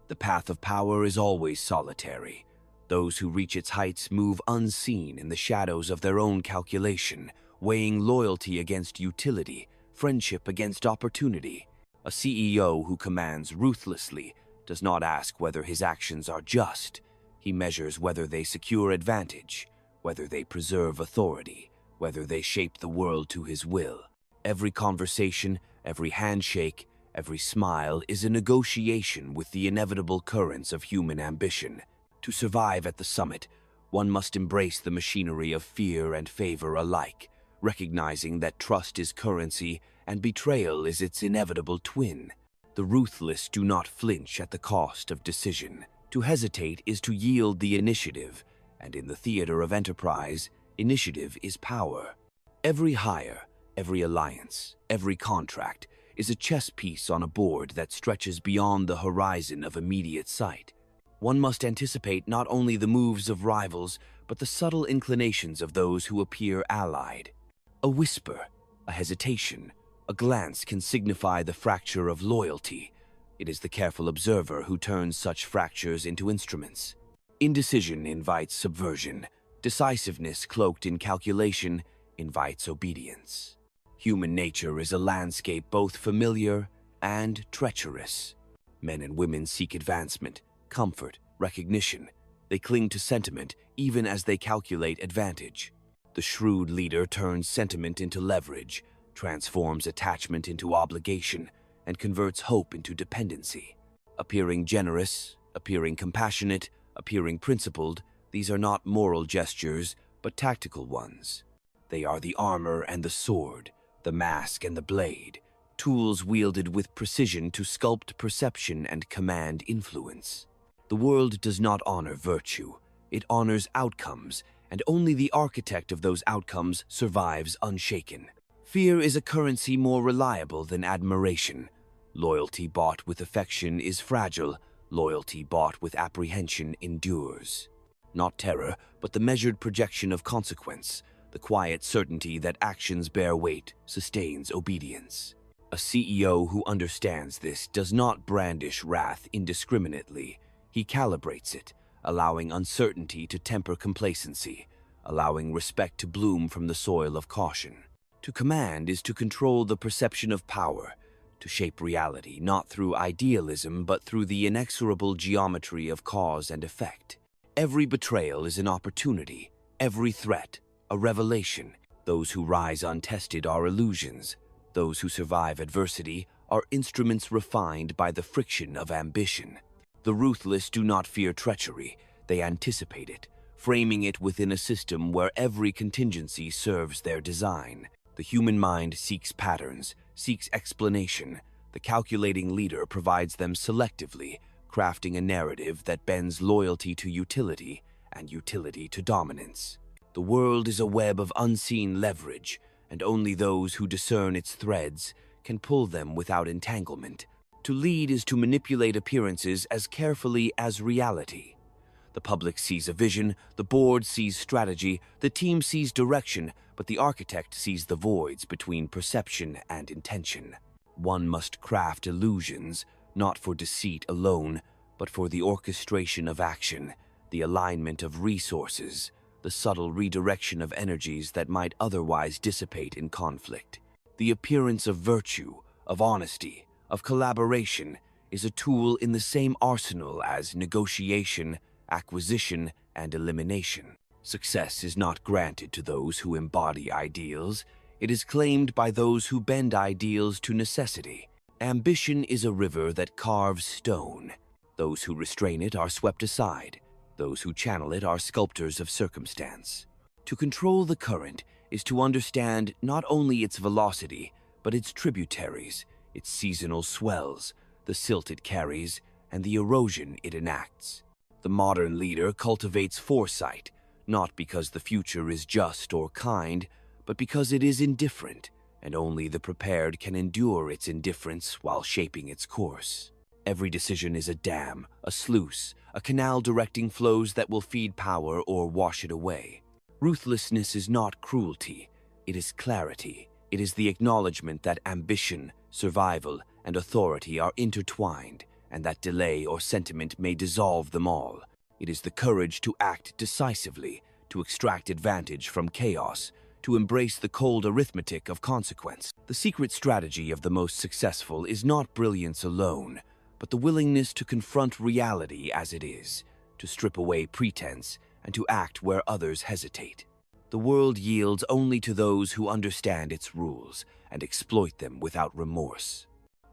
The path of power is always solitary. Those who reach its heights move unseen in the shadows of their own calculation, weighing loyalty against utility, friendship against opportunity. A CEO who commands ruthlessly does not ask whether his actions are just. He measures whether they secure advantage, whether they preserve authority, whether they shape the world to his will. Every conversation, every handshake, every smile is a negotiation with the inevitable currents of human ambition. To survive at the summit, one must embrace the machinery of fear and favor alike, recognizing that trust is currency and betrayal is its inevitable twin. The ruthless do not flinch at the cost of decision. To hesitate is to yield the initiative, and in the theater of enterprise, initiative is power. Every hire, every alliance, every contract is a chess piece on a board that stretches beyond the horizon of immediate sight. One must anticipate not only the moves of rivals, but the subtle inclinations of those who appear allied. A whisper, a hesitation, a glance can signify the fracture of loyalty. It is the careful observer who turns such fractures into instruments. Indecision invites subversion. Decisiveness cloaked in calculation invites obedience. Human nature is a landscape both familiar and treacherous. Men and women seek advancement, comfort, recognition. They cling to sentiment even as they calculate advantage. The shrewd leader turns sentiment into leverage, transforms attachment into obligation, and converts hope into dependency. Appearing generous, appearing compassionate, appearing principled, these are not moral gestures, but tactical ones. They are the armor and the sword, the mask and the blade, tools wielded with precision to sculpt perception and command influence. The world does not honor virtue, it honors outcomes, and only the architect of those outcomes survives unshaken. Fear is a currency more reliable than admiration. Loyalty bought with affection is fragile, loyalty bought with apprehension endures. Not terror, but the measured projection of consequence, the quiet certainty that actions bear weight, sustains obedience. A CEO who understands this does not brandish wrath indiscriminately. He calibrates it, allowing uncertainty to temper complacency, allowing respect to bloom from the soil of caution. To command is to control the perception of power, to shape reality not through idealism but through the inexorable geometry of cause and effect. Every betrayal is an opportunity, every threat a revelation. Those who rise untested are illusions. Those who survive adversity are instruments refined by the friction of ambition. The ruthless do not fear treachery, they anticipate it, framing it within a system where every contingency serves their design. The human mind seeks patterns, seeks explanation. The calculating leader provides them selectively, crafting a narrative that bends loyalty to utility and utility to dominance. The world is a web of unseen leverage, and only those who discern its threads can pull them without entanglement. To lead is to manipulate appearances as carefully as reality. The public sees a vision, the board sees strategy, the team sees direction, but the architect sees the voids between perception and intention. One must craft illusions, not for deceit alone, but for the orchestration of action, the alignment of resources, the subtle redirection of energies that might otherwise dissipate in conflict. The appearance of virtue, of honesty, of collaboration is a tool in the same arsenal as negotiation, acquisition, and elimination. Success is not granted to those who embody ideals. It is claimed by those who bend ideals to necessity. Ambition is a river that carves stone. Those who restrain it are swept aside. Those who channel it are sculptors of circumstance. To control the current is to understand not only its velocity, but its tributaries, its seasonal swells, the silt it carries, and the erosion it enacts. The modern leader cultivates foresight, not because the future is just or kind, but because it is indifferent, and only the prepared can endure its indifference while shaping its course. Every decision is a dam, a sluice, a canal directing flows that will feed power or wash it away. Ruthlessness is not cruelty, it is clarity. It is the acknowledgement that ambition, survival, and authority are intertwined, and that delay or sentiment may dissolve them all. It is the courage to act decisively, to extract advantage from chaos, to embrace the cold arithmetic of consequence. The secret strategy of the most successful is not brilliance alone, but the willingness to confront reality as it is, to strip away pretense, and to act where others hesitate. The world yields only to those who understand its rules and exploit them without remorse.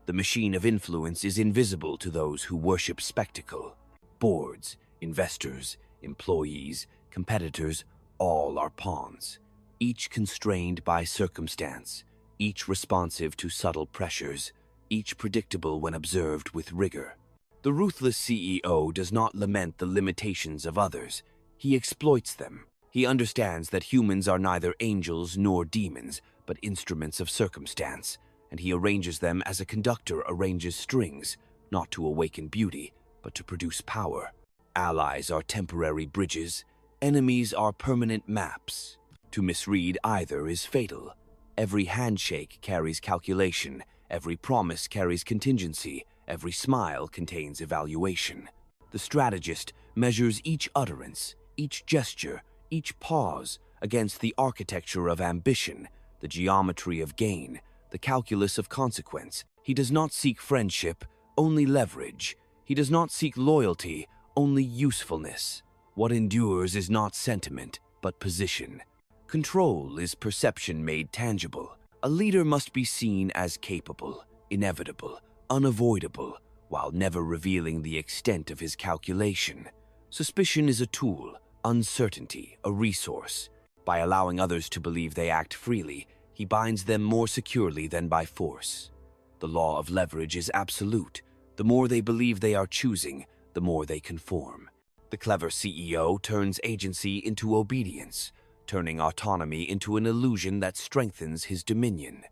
The machine of influence is invisible to those who worship spectacle. Boards, investors, employees, competitors, all are pawns, each constrained by circumstance, each responsive to subtle pressures, each predictable when observed with rigor. The ruthless CEO does not lament the limitations of others. He exploits them. He understands that humans are neither angels nor demons, but instruments of circumstance, and he arranges them as a conductor arranges strings, not to awaken beauty, but to produce power. Allies are temporary bridges, enemies are permanent maps. To misread either is fatal. Every handshake carries calculation, every promise carries contingency, every smile contains evaluation. The strategist measures each utterance, each gesture, each pause against the architecture of ambition, the geometry of gain, the calculus of consequence. He does not seek friendship, only leverage. He does not seek loyalty, only usefulness. What endures is not sentiment, but position. Control is perception made tangible. A leader must be seen as capable, inevitable, unavoidable, while never revealing the extent of his calculation. Suspicion is a tool, uncertainty a resource. By allowing others to believe they act freely, he binds them more securely than by force. The law of leverage is absolute. The more they believe they are choosing, the more they conform. The clever CEO turns agency into obedience, turning autonomy into an illusion that strengthens his dominion.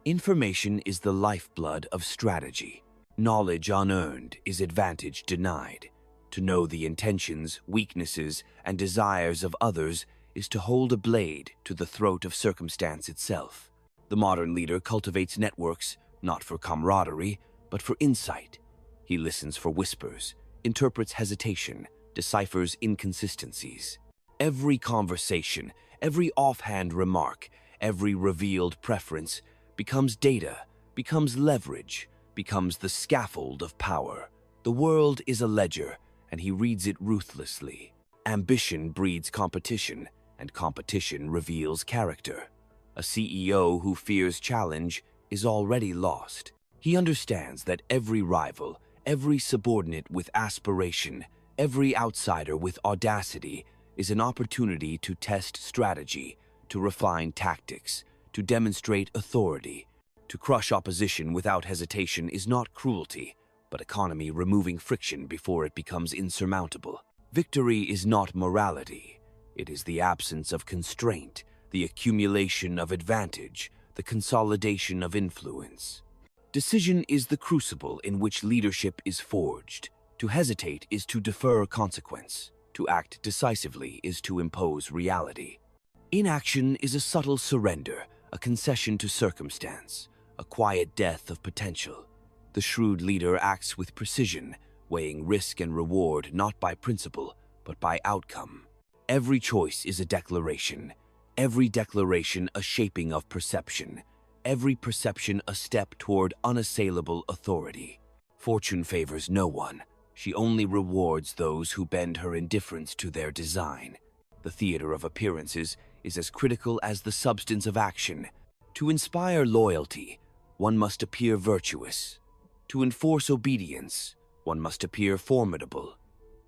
Information is the lifeblood of strategy. Knowledge unearned is advantage denied. To know the intentions, weaknesses, and desires of others is to hold a blade to the throat of circumstance itself. The modern leader cultivates networks, not for camaraderie, but for insight. He listens for whispers, interprets hesitation, deciphers inconsistencies. Every conversation, every offhand remark, every revealed preference becomes data, becomes leverage, becomes the scaffold of power. The world is a ledger, and he reads it ruthlessly. Ambition breeds competition, and competition reveals character. A CEO who fears challenge is already lost. He understands that every rival, every subordinate with aspiration, every outsider with audacity is an opportunity to test strategy, to refine tactics, to demonstrate authority. To crush opposition without hesitation is not cruelty, but economy removing friction before it becomes insurmountable. Victory is not morality. It is the absence of constraint, the accumulation of advantage, the consolidation of influence. Decision is the crucible in which leadership is forged. To hesitate is to defer consequence. To act decisively is to impose reality. Inaction is a subtle surrender, a concession to circumstance, a quiet death of potential. The shrewd leader acts with precision, weighing risk and reward not by principle, but by outcome. Every choice is a declaration, every declaration a shaping of perception, every perception a step toward unassailable authority. Fortune favors no one. She only rewards those who bend her indifference to their design. The theater of appearances is as critical as the substance of action. To inspire loyalty, one must appear virtuous. To enforce obedience, one must appear formidable.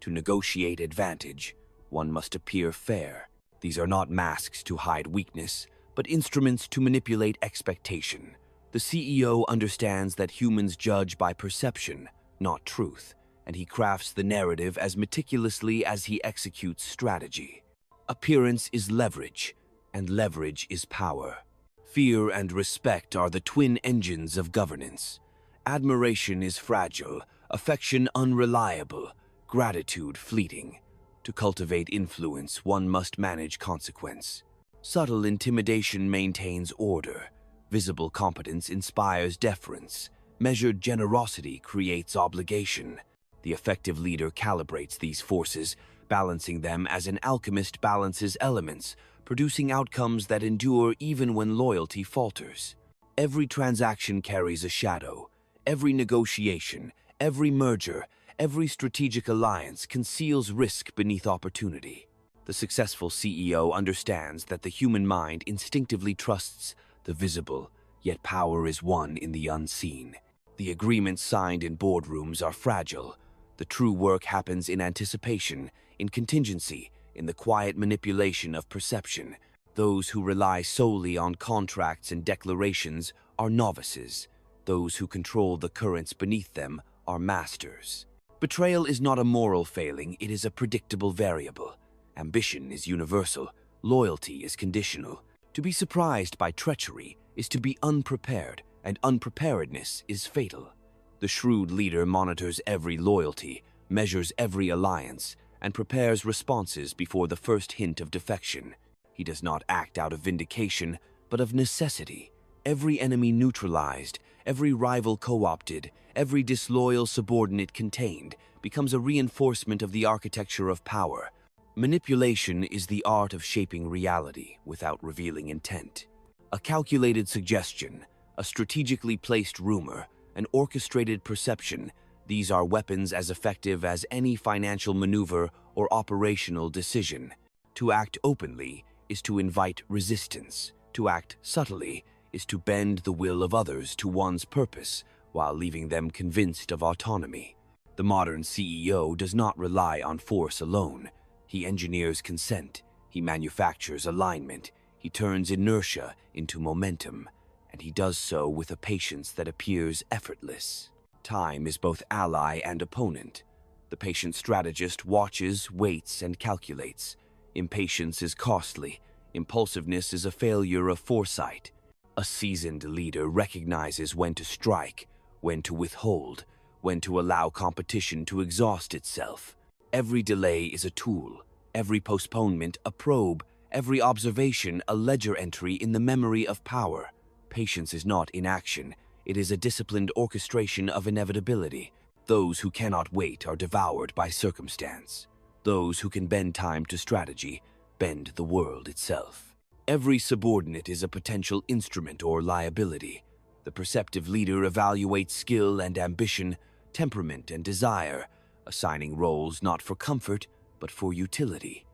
To negotiate advantage, one must appear fair. These are not masks to hide weakness, but instruments to manipulate expectation. The CEO understands that humans judge by perception, not truth, and he crafts the narrative as meticulously as he executes strategy. Appearance is leverage, and leverage is power. Fear and respect are the twin engines of governance. Admiration is fragile, affection unreliable, gratitude fleeting. To cultivate influence, one must manage consequence. Subtle intimidation maintains order. Visible competence inspires deference. Measured generosity creates obligation. The effective leader calibrates these forces, balancing them as an alchemist balances elements, producing outcomes that endure even when loyalty falters. Every transaction carries a shadow. Every negotiation, every merger, every strategic alliance conceals risk beneath opportunity. The successful CEO understands that the human mind instinctively trusts the visible, yet power is won in the unseen. The agreements signed in boardrooms are fragile. The true work happens in anticipation, in contingency, in the quiet manipulation of perception. Those who rely solely on contracts and declarations are novices. Those who control the currents beneath them are masters. Betrayal is not a moral failing, it is a predictable variable. Ambition is universal, loyalty is conditional. To be surprised by treachery is to be unprepared, and unpreparedness is fatal. The shrewd leader monitors every loyalty, measures every alliance, and prepares responses before the first hint of defection. He does not act out of vindication, but of necessity. Every enemy neutralized, every rival co-opted, every disloyal subordinate contained, becomes a reinforcement of the architecture of power. Manipulation is the art of shaping reality without revealing intent. A calculated suggestion, a strategically placed rumor, an orchestrated perception, these are weapons as effective as any financial maneuver or operational decision. To act openly is to invite resistance. To act subtly is to bend the will of others to one's purpose while leaving them convinced of autonomy. The modern CEO does not rely on force alone. He engineers consent, he manufactures alignment, he turns inertia into momentum, and he does so with a patience that appears effortless. Time is both ally and opponent. The patient strategist watches, waits, and calculates. Impatience is costly. Impulsiveness is a failure of foresight. A seasoned leader recognizes when to strike, when to withhold, when to allow competition to exhaust itself. Every delay is a tool, every postponement a probe, every observation a ledger entry in the memory of power. Patience is not inaction, it is a disciplined orchestration of inevitability. Those who cannot wait are devoured by circumstance. Those who can bend time to strategy bend the world itself. Every subordinate is a potential instrument or liability. The perceptive leader evaluates skill and ambition, temperament and desire, assigning roles not for comfort, but for utility.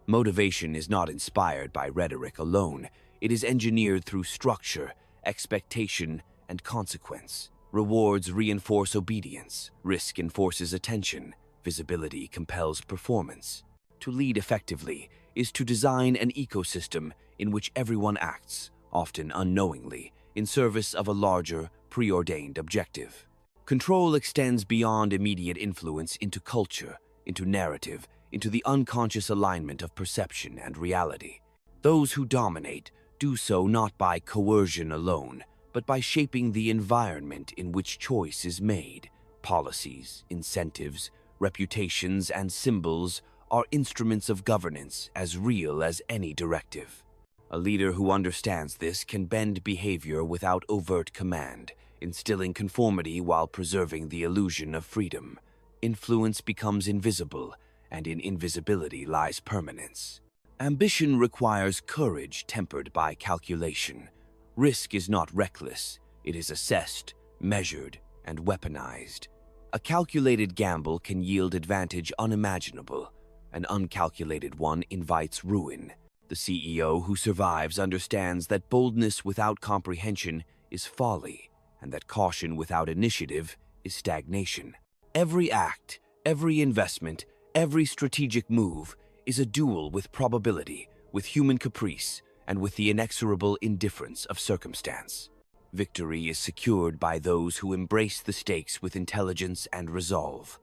Motivation is not inspired by rhetoric alone. It is engineered through structure, expectation, and consequence. Rewards reinforce obedience. Risk enforces attention. Visibility compels performance. To lead effectively is to design an ecosystem in which everyone acts, often unknowingly, in service of a larger, preordained objective. Control extends beyond immediate influence into culture, into narrative, into the unconscious alignment of perception and reality. Those who dominate do so not by coercion alone, but by shaping the environment in which choice is made. Policies, incentives, reputations, and symbols are instruments of governance as real as any directive. A leader who understands this can bend behavior without overt command, instilling conformity while preserving the illusion of freedom. Influence becomes invisible, and in invisibility lies permanence. Ambition requires courage tempered by calculation. Risk is not reckless, it is assessed, measured, and weaponized. A calculated gamble can yield advantage unimaginable. An uncalculated one invites ruin. The CEO who survives understands that boldness without comprehension is folly, and that caution without initiative is stagnation. Every act, every investment, every strategic move is a duel with probability, with human caprice, and with the inexorable indifference of circumstance. Victory is secured by those who embrace the stakes with intelligence and resolve.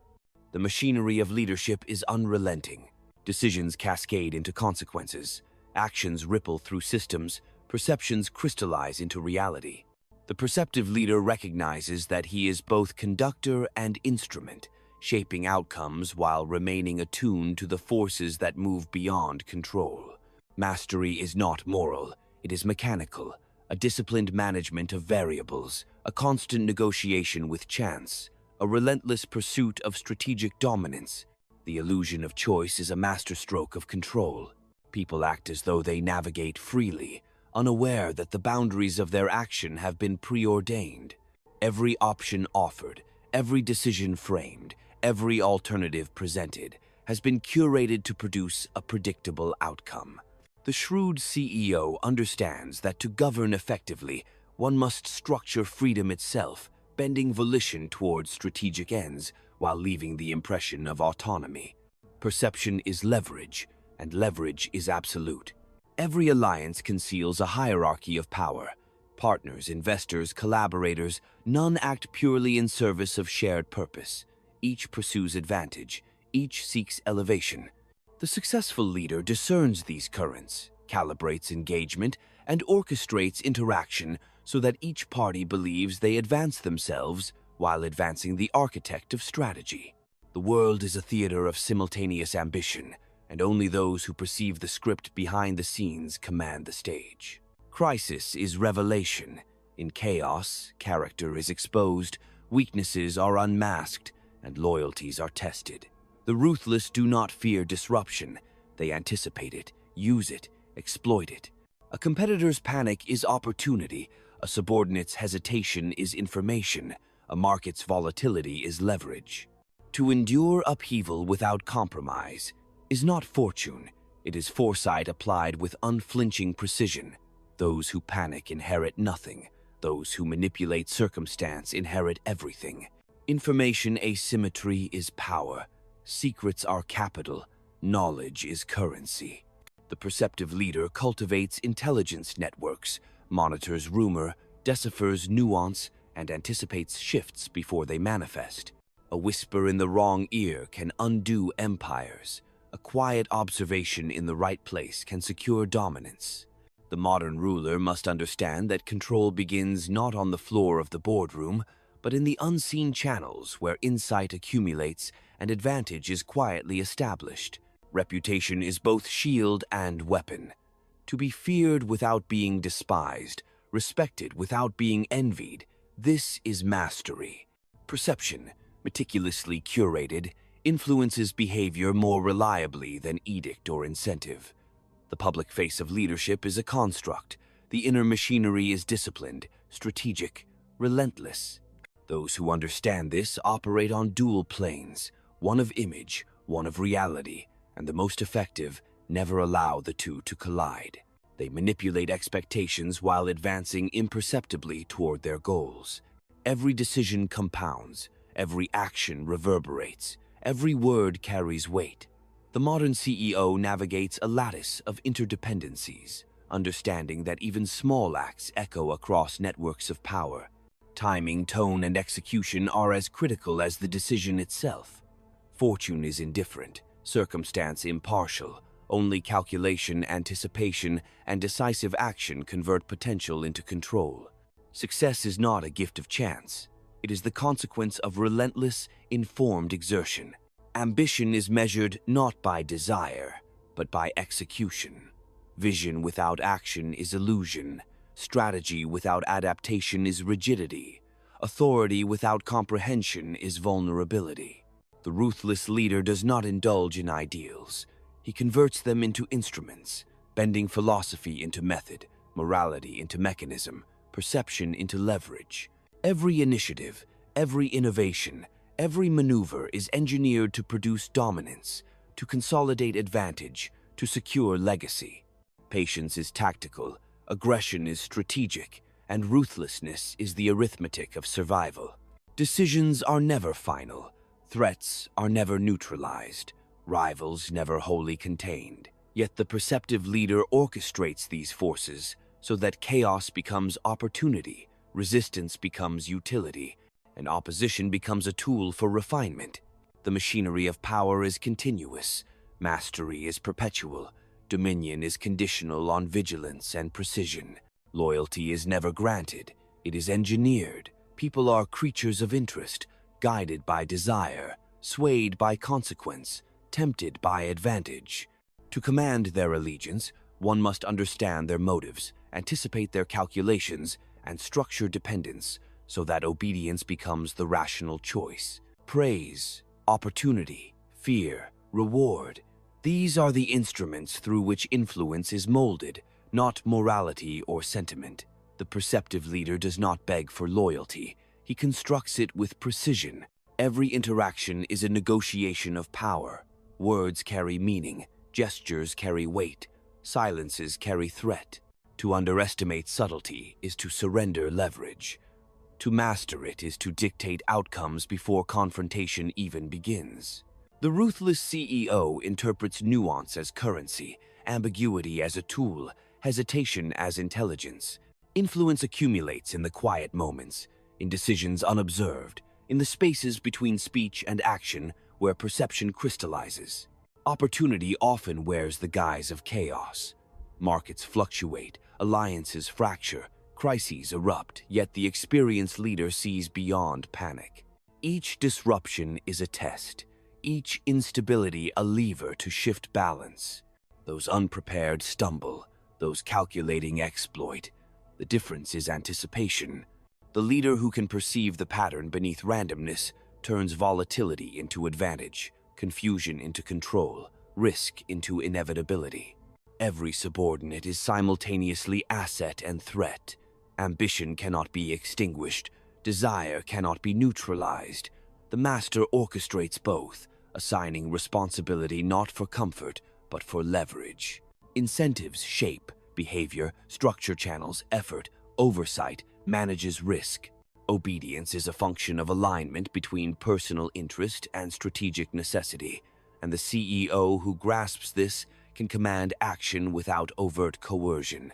The machinery of leadership is unrelenting. Decisions cascade into consequences. Actions ripple through systems. Perceptions crystallize into reality. The perceptive leader recognizes that he is both conductor and instrument, shaping outcomes while remaining attuned to the forces that move beyond control. Mastery is not moral, it is mechanical, a disciplined management of variables, a constant negotiation with chance, a relentless pursuit of strategic dominance. The illusion of choice is a masterstroke of control. People act as though they navigate freely, unaware that the boundaries of their action have been preordained. Every option offered, every decision framed, every alternative presented has been curated to produce a predictable outcome. The shrewd CEO understands that to govern effectively, one must structure freedom itself, bending volition towards strategic ends while leaving the impression of autonomy. Perception is leverage, and leverage is absolute. Every alliance conceals a hierarchy of power. Partners, investors, collaborators, none act purely in service of shared purpose. Each pursues advantage, each seeks elevation. The successful leader discerns these currents, calibrates engagement, and orchestrates interaction so that each party believes they advance themselves while advancing the architect of strategy. The world is a theater of simultaneous ambition, and only those who perceive the script behind the scenes command the stage. Crisis is revelation. In chaos, character is exposed, weaknesses are unmasked, and loyalties are tested. The ruthless do not fear disruption. They anticipate it, use it, exploit it. A competitor's panic is opportunity. A subordinate's hesitation is information. A market's volatility is leverage. To endure upheaval without compromise is not fortune. It is foresight applied with unflinching precision. Those who panic inherit nothing. Those who manipulate circumstance inherit everything. Information asymmetry is power. Secrets are capital. Knowledge is currency. The perceptive leader cultivates intelligence networks, monitors rumor, deciphers nuance, and anticipates shifts before they manifest. A whisper in the wrong ear can undo empires. A quiet observation in the right place can secure dominance. The modern ruler must understand that control begins not on the floor of the boardroom, but in the unseen channels where insight accumulates and advantage is quietly established. Reputation is both shield and weapon. To be feared without being despised, respected without being envied, this is mastery. Perception, meticulously curated, influences behavior more reliably than edict or incentive. The public face of leadership is a construct. The inner machinery is disciplined, strategic, relentless. Those who understand this operate on dual planes, one of image, one of reality, and the most effective never allow the two to collide. They manipulate expectations while advancing imperceptibly toward their goals. Every decision compounds, every action reverberates, every word carries weight. The modern CEO navigates a lattice of interdependencies, understanding that even small acts echo across networks of power. Timing, tone, and execution are as critical as the decision itself. Fortune is indifferent, circumstance impartial. Only calculation, anticipation, and decisive action convert potential into control. Success is not a gift of chance. It is the consequence of relentless, informed exertion. Ambition is measured not by desire, but by execution. Vision without action is illusion. Strategy without adaptation is rigidity. Authority without comprehension is vulnerability. The ruthless leader does not indulge in ideals. He converts them into instruments, bending philosophy into method, morality into mechanism, perception into leverage. Every initiative, every innovation, every maneuver is engineered to produce dominance, to consolidate advantage, to secure legacy. Patience is tactical, aggression is strategic, and ruthlessness is the arithmetic of survival. Decisions are never final. Threats are never neutralized. Rivals never wholly contained. Yet the perceptive leader orchestrates these forces so that chaos becomes opportunity, resistance becomes utility, and opposition becomes a tool for refinement. The machinery of power is continuous. Mastery is perpetual. Dominion is conditional on vigilance and precision. Loyalty is never granted. It is engineered. People are creatures of interest, guided by desire, swayed by consequence, tempted by advantage. To command their allegiance, one must understand their motives, anticipate their calculations, and structure dependence so that obedience becomes the rational choice. Praise, opportunity, fear, reward. These are the instruments through which influence is molded, not morality or sentiment. The perceptive leader does not beg for loyalty. He constructs it with precision. Every interaction is a negotiation of power. Words carry meaning, gestures carry weight, silences carry threat. To underestimate subtlety is to surrender leverage. To master it is to dictate outcomes before confrontation even begins. The ruthless CEO interprets nuance as currency, ambiguity as a tool, hesitation as intelligence. Influence accumulates in the quiet moments, in decisions unobserved, in the spaces between speech and action where perception crystallizes. Opportunity often wears the guise of chaos. Markets fluctuate, alliances fracture, crises erupt, yet the experienced leader sees beyond panic. Each disruption is a test, each instability a lever to shift balance. Those unprepared stumble, those calculating exploit. The difference is anticipation. The leader who can perceive the pattern beneath randomness turns volatility into advantage, confusion into control, risk into inevitability. Every subordinate is simultaneously asset and threat. Ambition cannot be extinguished. Desire cannot be neutralized. The master orchestrates both, assigning responsibility not for comfort, but for leverage. Incentives shape behavior, structure channels effort, oversight manages risk. Obedience is a function of alignment between personal interest and strategic necessity, and the CEO who grasps this can command action without overt coercion.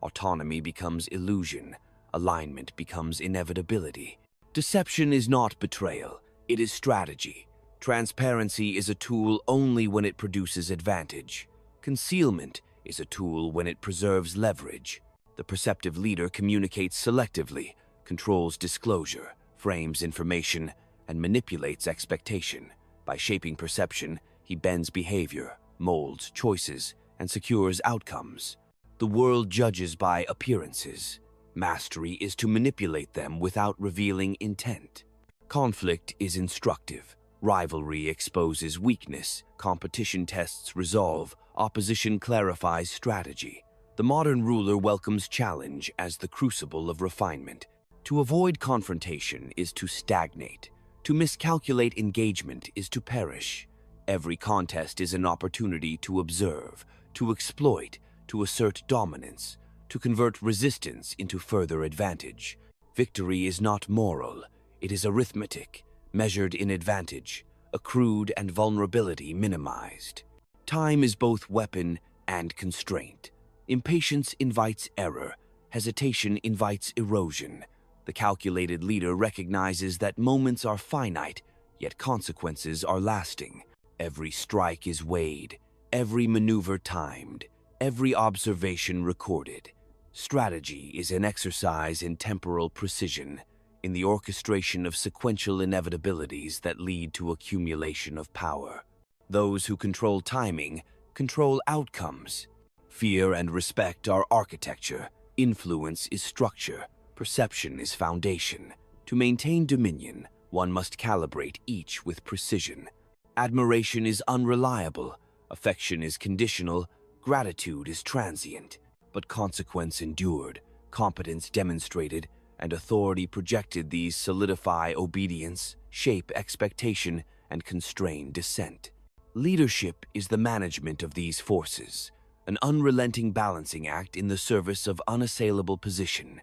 Autonomy becomes illusion, alignment becomes inevitability. Deception is not betrayal, it is strategy. Transparency is a tool only when it produces advantage. Concealment is a tool when it preserves leverage. The perceptive leader communicates selectively, controls disclosure, frames information, and manipulates expectation. By shaping perception, he bends behavior, molds choices, and secures outcomes. The world judges by appearances. Mastery is to manipulate them without revealing intent. Conflict is instructive. Rivalry exposes weakness. Competition tests resolve. Opposition clarifies strategy. The modern ruler welcomes challenge as the crucible of refinement. To avoid confrontation is to stagnate. To miscalculate engagement is to perish. Every contest is an opportunity to observe, to exploit, to assert dominance, to convert resistance into further advantage. Victory is not moral, it is arithmetic, measured in advantage, accrued and vulnerability minimized. Time is both weapon and constraint. Impatience invites error, hesitation invites erosion. The calculated leader recognizes that moments are finite, yet consequences are lasting. Every strike is weighed, every maneuver timed, every observation recorded. Strategy is an exercise in temporal precision, in the orchestration of sequential inevitabilities that lead to accumulation of power. Those who control timing control outcomes. Fear and respect are architecture, influence is structure, perception is foundation. To maintain dominion, one must calibrate each with precision. Admiration is unreliable, affection is conditional, gratitude is transient. But consequence endured, competence demonstrated, and authority projected. These solidify obedience, shape expectation, and constrain dissent. Leadership is the management of these forces, an unrelenting balancing act in the service of unassailable position.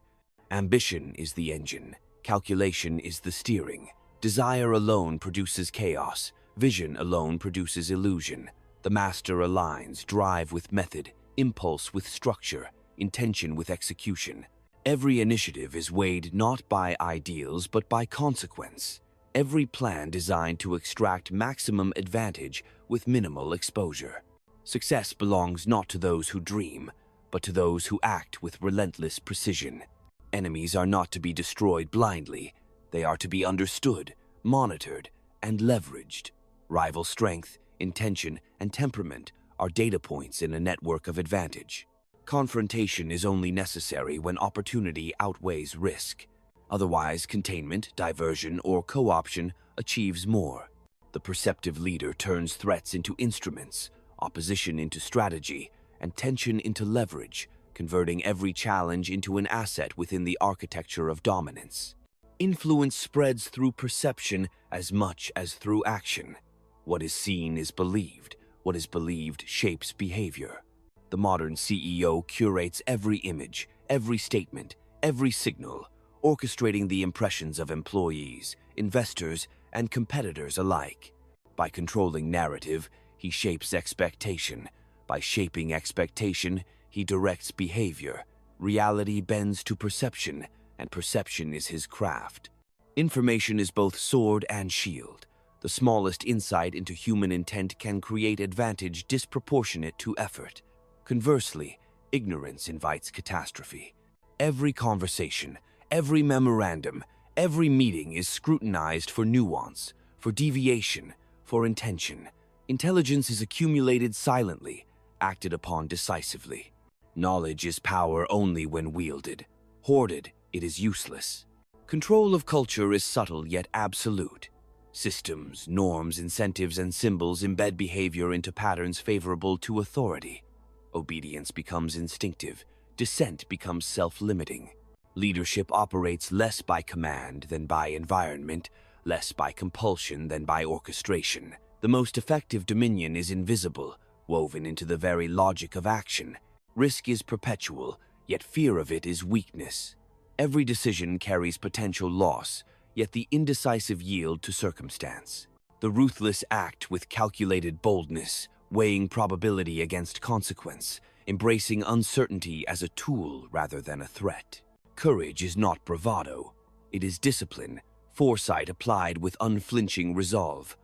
Ambition is the engine, calculation is the steering. Desire alone produces chaos, vision alone produces illusion. The master aligns drive with method, impulse with structure, intention with execution. Every initiative is weighed not by ideals but by consequence. Every plan designed to extract maximum advantage with minimal exposure. Success belongs not to those who dream, but to those who act with relentless precision. Enemies are not to be destroyed blindly. They are to be understood, monitored, and leveraged. Rival strength, intention, and temperament are data points in a network of advantage. Confrontation is only necessary when opportunity outweighs risk. Otherwise, containment, diversion, or co-option achieves more. The perceptive leader turns threats into instruments, opposition into strategy, and tension into leverage, converting every challenge into an asset within the architecture of dominance. Influence spreads through perception as much as through action. What is seen is believed. What is believed shapes behavior. The modern CEO curates every image, every statement, every signal, orchestrating the impressions of employees, investors, and competitors alike. By controlling narrative, he shapes expectation. By shaping expectation, he directs behavior. Reality bends to perception, and perception is his craft. Information is both sword and shield. The smallest insight into human intent can create advantage disproportionate to effort. Conversely, ignorance invites catastrophe. Every conversation, every memorandum, every meeting is scrutinized for nuance, for deviation, for intention. Intelligence is accumulated silently, acted upon decisively. Knowledge is power only when wielded. Hoarded, it is useless. Control of culture is subtle yet absolute. Systems, norms, incentives, and symbols embed behavior into patterns favorable to authority. Obedience becomes instinctive. Dissent becomes self-limiting. Leadership operates less by command than by environment, less by compulsion than by orchestration. The most effective dominion is invisible, woven into the very logic of action. Risk is perpetual, yet fear of it is weakness. Every decision carries potential loss, yet the indecisive yield to circumstance. The ruthless act with calculated boldness, weighing probability against consequence, embracing uncertainty as a tool rather than a threat. Courage is not bravado. It is discipline, foresight applied with unflinching resolve.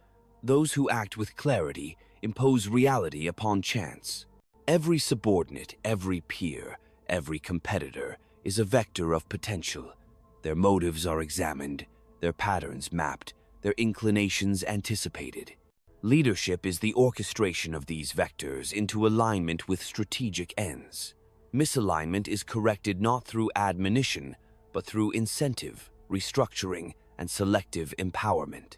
Those who act with clarity impose reality upon chance. Every subordinate, every peer, every competitor is a vector of potential. Their motives are examined, their patterns mapped, their inclinations anticipated. Leadership is the orchestration of these vectors into alignment with strategic ends. Misalignment is corrected not through admonition, but through incentive, restructuring, and selective empowerment.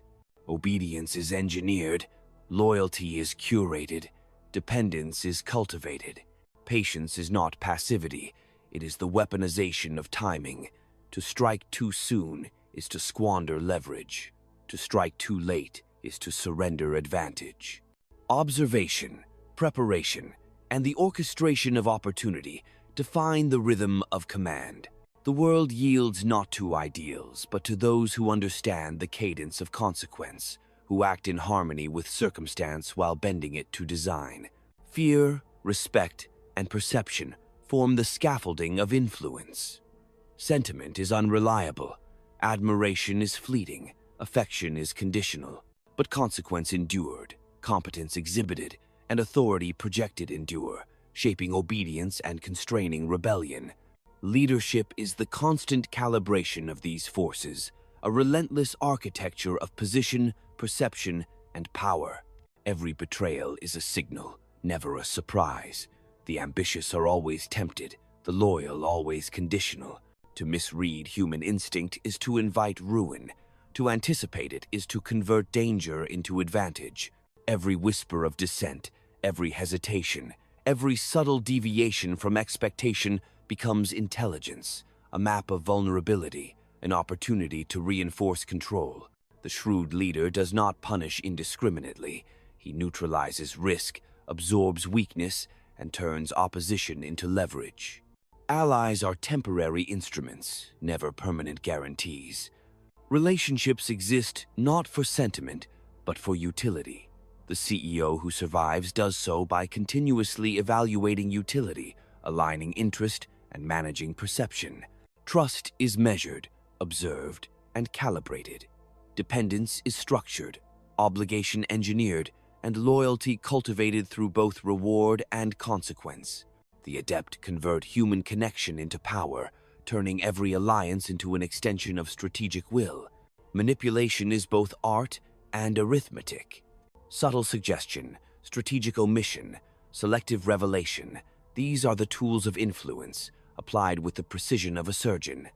Obedience is engineered, loyalty is curated, dependence is cultivated. Patience is not passivity, it is the weaponization of timing. To strike too soon is to squander leverage. To strike too late is to surrender advantage. Observation, preparation, and the orchestration of opportunity define the rhythm of command. The world yields not to ideals, but to those who understand the cadence of consequence, who act in harmony with circumstance while bending it to design. Fear, respect, and perception form the scaffolding of influence. Sentiment is unreliable, admiration is fleeting, affection is conditional, but consequence endured, competence exhibited, and authority projected endure, shaping obedience and constraining rebellion. Leadership is the constant calibration of these forces, a relentless architecture of position, perception, and power. Every betrayal is a signal, never a surprise. The ambitious are always tempted, the loyal always conditional. To misread human instinct is to invite ruin. To anticipate it is to convert danger into advantage. Every whisper of dissent, every hesitation, every subtle deviation from expectation becomes intelligence, a map of vulnerability, an opportunity to reinforce control. The shrewd leader does not punish indiscriminately. He neutralizes risk, absorbs weakness, and turns opposition into leverage. Allies are temporary instruments, never permanent guarantees. Relationships exist not for sentiment, but for utility. The CEO who survives does so by continuously evaluating utility, aligning interest, and managing perception. Trust is measured, observed, and calibrated. Dependence is structured, obligation engineered, and loyalty cultivated through both reward and consequence. The adept convert human connection into power, turning every alliance into an extension of strategic will. Manipulation is both art and arithmetic. Subtle suggestion, strategic omission, selective revelation, These are the tools of influence, applied with the precision of a surgeon.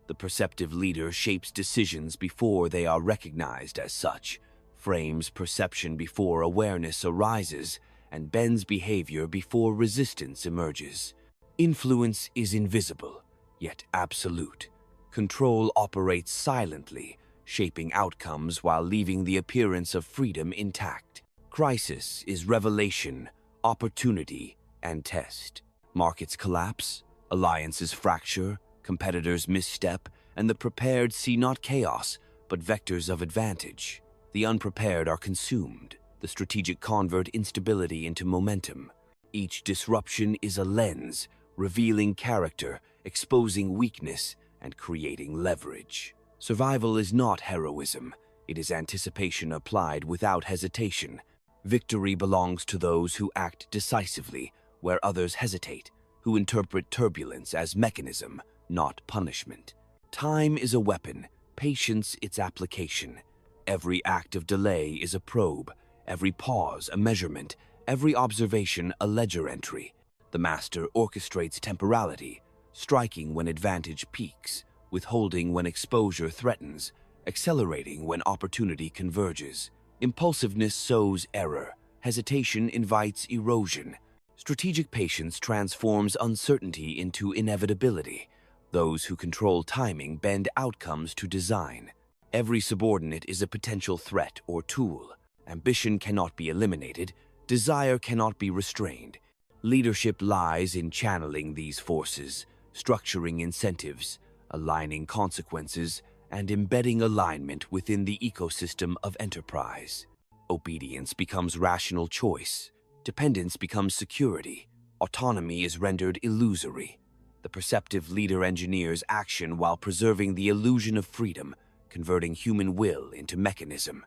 The perceptive leader shapes decisions before they are recognized as such, frames perception before awareness arises, and bends behavior before resistance emerges. Influence is invisible, yet absolute. Control operates silently, shaping outcomes while leaving the appearance of freedom intact. Crisis is revelation, opportunity, and test. Markets collapse, alliances fracture, competitors misstep, and the prepared see not chaos, but vectors of advantage. The unprepared are consumed. The strategic convert instability into momentum. Each disruption is a lens, revealing character, exposing weakness, and creating leverage. Survival is not heroism. It is anticipation applied without hesitation. Victory belongs to those who act decisively, where others hesitate, who interpret turbulence as mechanism, not punishment. Time is a weapon, patience its application. Every act of delay is a probe, every pause a measurement, every observation a ledger entry. The master orchestrates temporality, striking when advantage peaks, withholding when exposure threatens, accelerating when opportunity converges. Impulsiveness sows error, hesitation invites erosion. Strategic patience transforms uncertainty into inevitability. Those who control timing bend outcomes to design. Every subordinate is a potential threat or tool. Ambition cannot be eliminated. Desire cannot be restrained. Leadership lies in channeling these forces, structuring incentives, aligning consequences, and embedding alignment within the ecosystem of enterprise. Obedience becomes rational choice. Dependence becomes security. Autonomy is rendered illusory. The perceptive leader engineers action while preserving the illusion of freedom, converting human will into mechanism.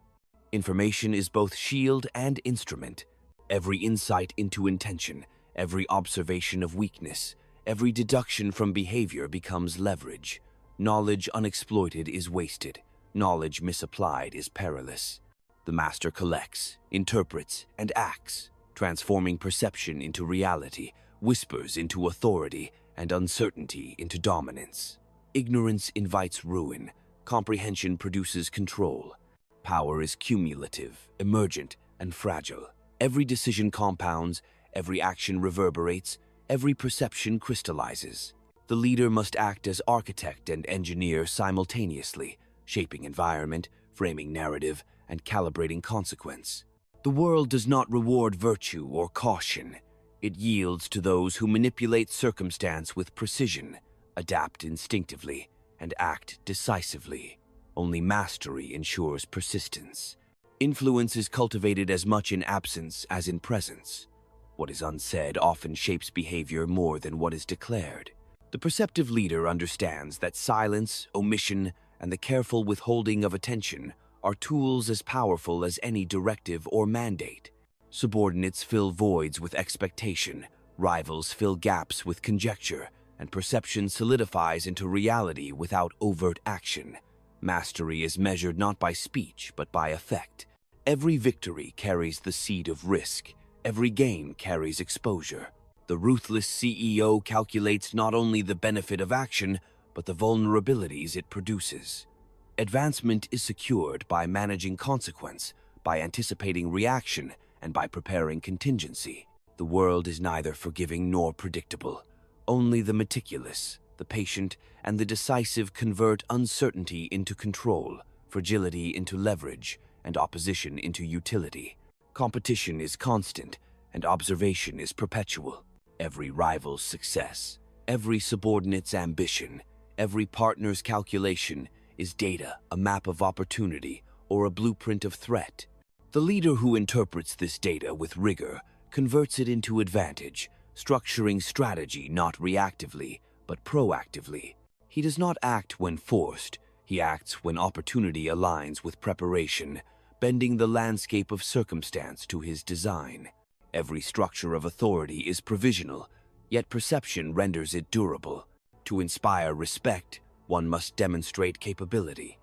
Information is both shield and instrument. Every insight into intention, every observation of weakness, every deduction from behavior becomes leverage. Knowledge unexploited is wasted. Knowledge misapplied is perilous. The master collects, interprets, and acts, transforming perception into reality, whispers into authority, and uncertainty into dominance. Ignorance invites ruin. Comprehension produces control. Power is cumulative, emergent, and fragile. Every decision compounds, every action reverberates, every perception crystallizes. The leader must act as architect and engineer simultaneously, shaping environment, framing narrative, and calibrating consequence. The world does not reward virtue or caution. It yields to those who manipulate circumstance with precision, adapt instinctively, and act decisively. Only mastery ensures persistence. Influence is cultivated as much in absence as in presence. What is unsaid often shapes behavior more than what is declared. The perceptive leader understands that silence, omission, and the careful withholding of attention are tools as powerful as any directive or mandate. Subordinates fill voids with expectation, rivals fill gaps with conjecture, and perception solidifies into reality without overt action. Mastery is measured not by speech, but by effect. Every victory carries the seed of risk. Every gain carries exposure. The ruthless CEO calculates not only the benefit of action, but the vulnerabilities it produces. Advancement is secured by managing consequence, by anticipating reaction, and by preparing contingency. The world is neither forgiving nor predictable. Only the meticulous, the patient, and the decisive convert uncertainty into control, fragility into leverage, and opposition into utility. Competition is constant, and observation is perpetual. Every rival's success, every subordinate's ambition, every partner's calculation is data, a map of opportunity, or a blueprint of threat. The leader who interprets this data with rigor converts it into advantage, structuring strategy not reactively, but proactively. He does not act when forced. He acts when opportunity aligns with preparation, bending the landscape of circumstance to his design. Every structure of authority is provisional, yet perception renders it durable. To inspire respect, one must demonstrate capability.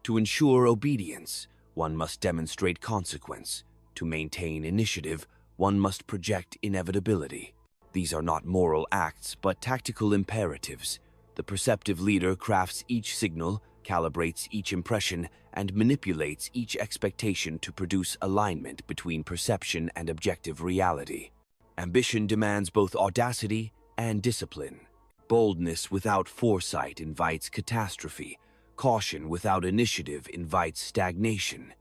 To ensure obedience, one must demonstrate consequence. To maintain initiative, one must project inevitability. These are not moral acts, but tactical imperatives. The perceptive leader crafts each signal, calibrates each impression, and manipulates each expectation to produce alignment between perception and objective reality. Ambition demands both audacity and discipline. Boldness without foresight invites catastrophe. Caution without initiative invites stagnation.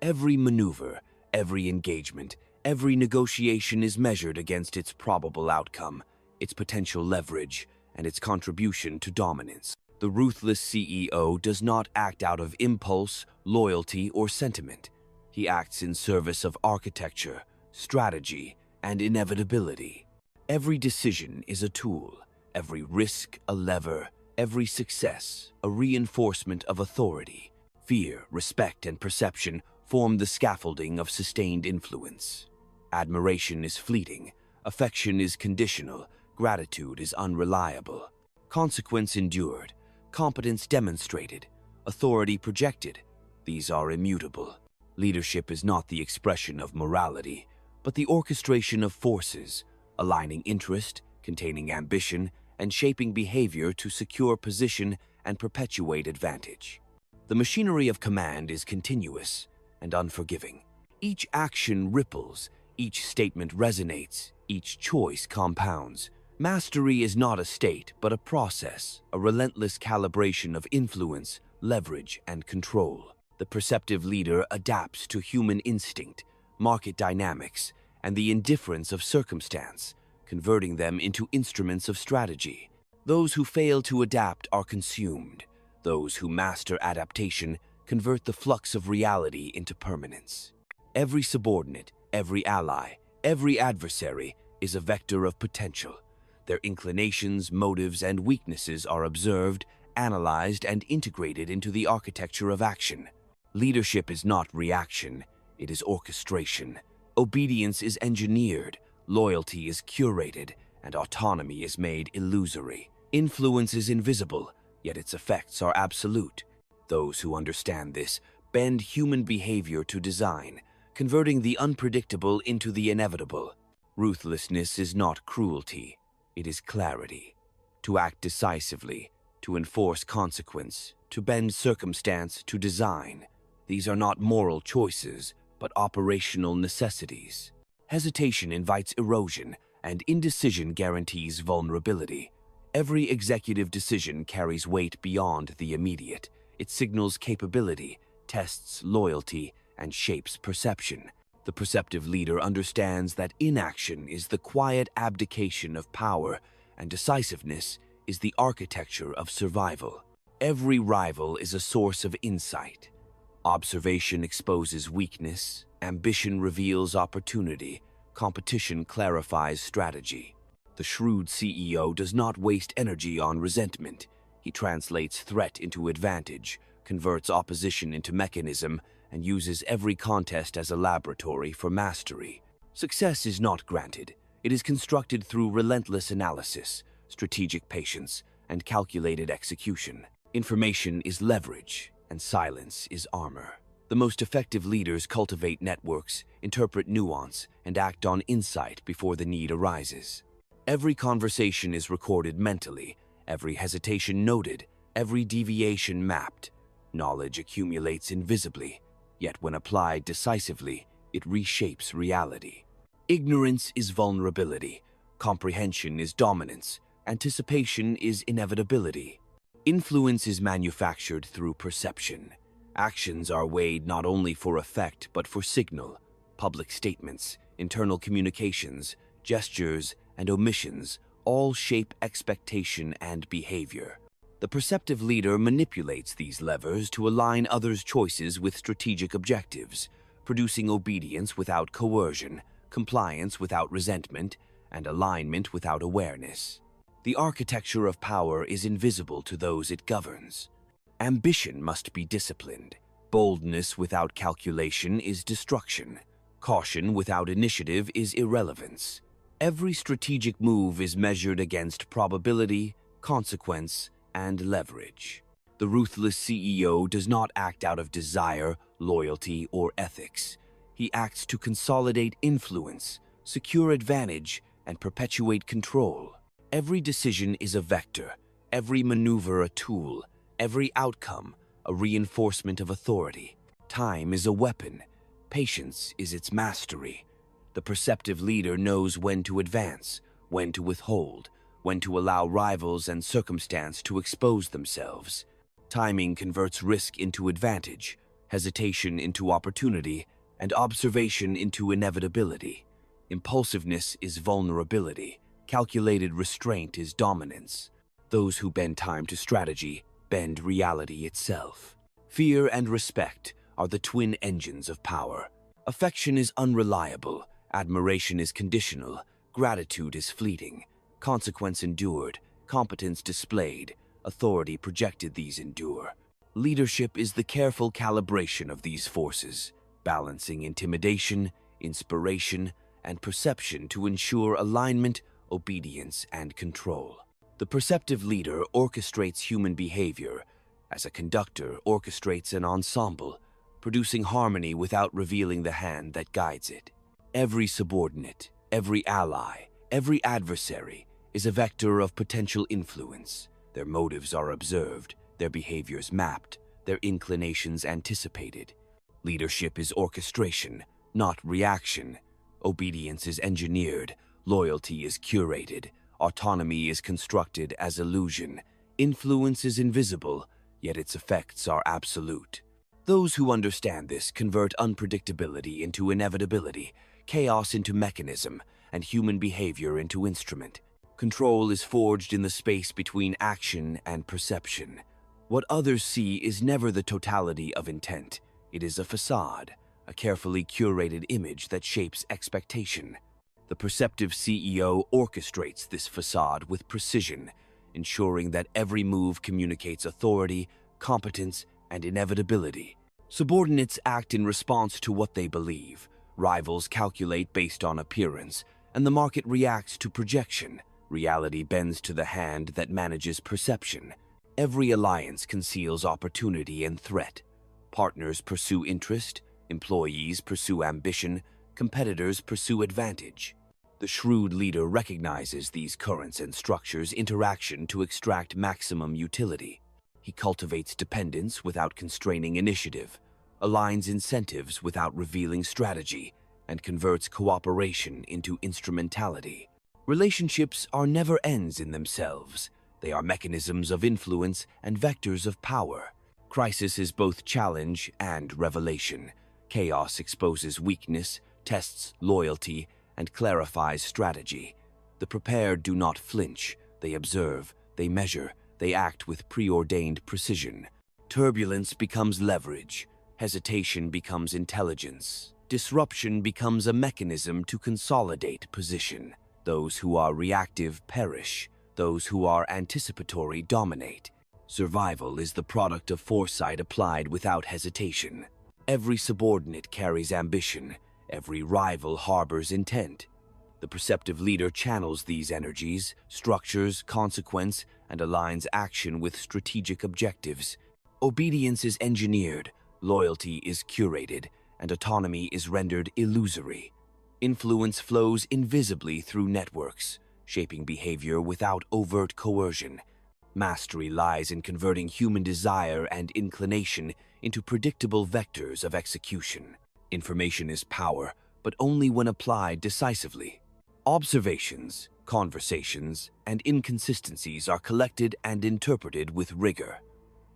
Every maneuver, every engagement, every negotiation is measured against its probable outcome, its potential leverage, and its contribution to dominance. The ruthless CEO does not act out of impulse, loyalty, or sentiment. He acts in service of architecture, strategy, and inevitability. Every decision is a tool, every risk a lever, every success a reinforcement of authority. Fear, respect, and perception form the scaffolding of sustained influence. Admiration is fleeting, affection is conditional, gratitude is unreliable. Consequence endured, competence demonstrated, authority projected. These are immutable. Leadership is not the expression of morality, but the orchestration of forces, aligning interest, containing ambition, and shaping behavior to secure position and perpetuate advantage. The machinery of command is continuous and unforgiving. Each action ripples, each statement resonates, each choice compounds. Mastery is not a state, but a process, a relentless calibration of influence, leverage, and control. The perceptive leader adapts to human instinct, market dynamics, and the indifference of circumstance, converting them into instruments of strategy. Those who fail to adapt are consumed. Those who master adaptation convert the flux of reality into permanence. Every subordinate, every ally, every adversary is a vector of potential. Their inclinations, motives, and weaknesses are observed, analyzed, and integrated into the architecture of action. Leadership is not reaction, it is orchestration. Obedience is engineered, loyalty is curated, and autonomy is made illusory. Influence is invisible, yet its effects are absolute. Those who understand this bend human behavior to design, converting the unpredictable into the inevitable. Ruthlessness is not cruelty, it is clarity. To act decisively, to enforce consequence, to bend circumstance to design. These are not moral choices, but operational necessities. Hesitation invites erosion, and indecision guarantees vulnerability. Every executive decision carries weight beyond the immediate. It signals capability, tests loyalty, and shapes perception. The perceptive leader understands that inaction is the quiet abdication of power, and decisiveness is the architecture of survival. Every rival is a source of insight. Observation exposes weakness, ambition reveals opportunity, competition clarifies strategy. The shrewd CEO does not waste energy on resentment. He translates threat into advantage, converts opposition into mechanism, and uses every contest as a laboratory for mastery. Success is not granted. It is constructed through relentless analysis, strategic patience, and calculated execution. Information is leverage, and silence is armor. The most effective leaders cultivate networks, interpret nuance, and act on insight before the need arises. Every conversation is recorded mentally, every hesitation noted, every deviation mapped. Knowledge accumulates invisibly, yet when applied decisively, it reshapes reality. Ignorance is vulnerability, comprehension is dominance, anticipation is inevitability. Influence is manufactured through perception. Actions are weighed not only for effect but for signal. Public statements, internal communications, gestures, and omissions all shape expectation and behavior. The perceptive leader manipulates these levers to align others' choices with strategic objectives, producing obedience without coercion, compliance without resentment, and alignment without awareness. The architecture of power is invisible to those it governs. Ambition must be disciplined. Boldness without calculation is destruction. Caution without initiative is irrelevance. Every strategic move is measured against probability, consequence, and leverage. The ruthless CEO does not act out of desire, loyalty, or ethics. He acts to consolidate influence, secure advantage, and perpetuate control. Every decision is a vector, every maneuver a tool, every outcome a reinforcement of authority. Time is a weapon, patience is its mastery. The perceptive leader knows when to advance, when to withhold, when to allow rivals and circumstance to expose themselves. Timing converts risk into advantage, hesitation into opportunity, and observation into inevitability. Impulsiveness is vulnerability, calculated restraint is dominance. Those who bend time to strategy bend reality itself. Fear and respect are the twin engines of power. Affection is unreliable, admiration is conditional, gratitude is fleeting, consequence endured, competence displayed, authority projected, these endure. Leadership is the careful calibration of these forces, balancing intimidation, inspiration, and perception to ensure alignment, obedience, and control. The perceptive leader orchestrates human behavior as a conductor orchestrates an ensemble, producing harmony without revealing the hand that guides it. Every subordinate, every ally, every adversary is a vector of potential influence. Their motives are observed, their behaviors mapped, their inclinations anticipated. Leadership is orchestration, not reaction. Obedience is engineered, loyalty is curated, autonomy is constructed as illusion. Influence is invisible, yet its effects are absolute. Those who understand this convert unpredictability into inevitability, chaos into mechanism, and human behavior into instrument. Control is forged in the space between action and perception. What others see is never the totality of intent. It is a facade, a carefully curated image that shapes expectation. The perceptive CEO orchestrates this facade with precision, ensuring that every move communicates authority, competence, and inevitability. Subordinates act in response to what they believe. Rivals calculate based on appearance, and the market reacts to projection. Reality bends to the hand that manages perception. Every alliance conceals opportunity and threat. Partners pursue interest, employees pursue ambition, competitors pursue advantage. The shrewd leader recognizes these currents and structures interaction to extract maximum utility. He cultivates dependence without constraining initiative, aligns incentives without revealing strategy, and converts cooperation into instrumentality. Relationships are never ends in themselves. They are mechanisms of influence and vectors of power. Crisis is both challenge and revelation. Chaos exposes weakness, tests loyalty, and clarifies strategy. The prepared do not flinch. They observe, they measure, they act with preordained precision. Turbulence becomes leverage. Hesitation becomes intelligence. Disruption becomes a mechanism to consolidate position. Those who are reactive perish. Those who are anticipatory dominate. Survival is the product of foresight applied without hesitation. Every subordinate carries ambition. Every rival harbors intent. The perceptive leader channels these energies, structures consequence, and aligns action with strategic objectives. Obedience is engineered, loyalty is curated, and autonomy is rendered illusory. Influence flows invisibly through networks, shaping behavior without overt coercion. Mastery lies in converting human desire and inclination into predictable vectors of execution. Information is power, but only when applied decisively. Observations, conversations, and inconsistencies are collected and interpreted with rigor.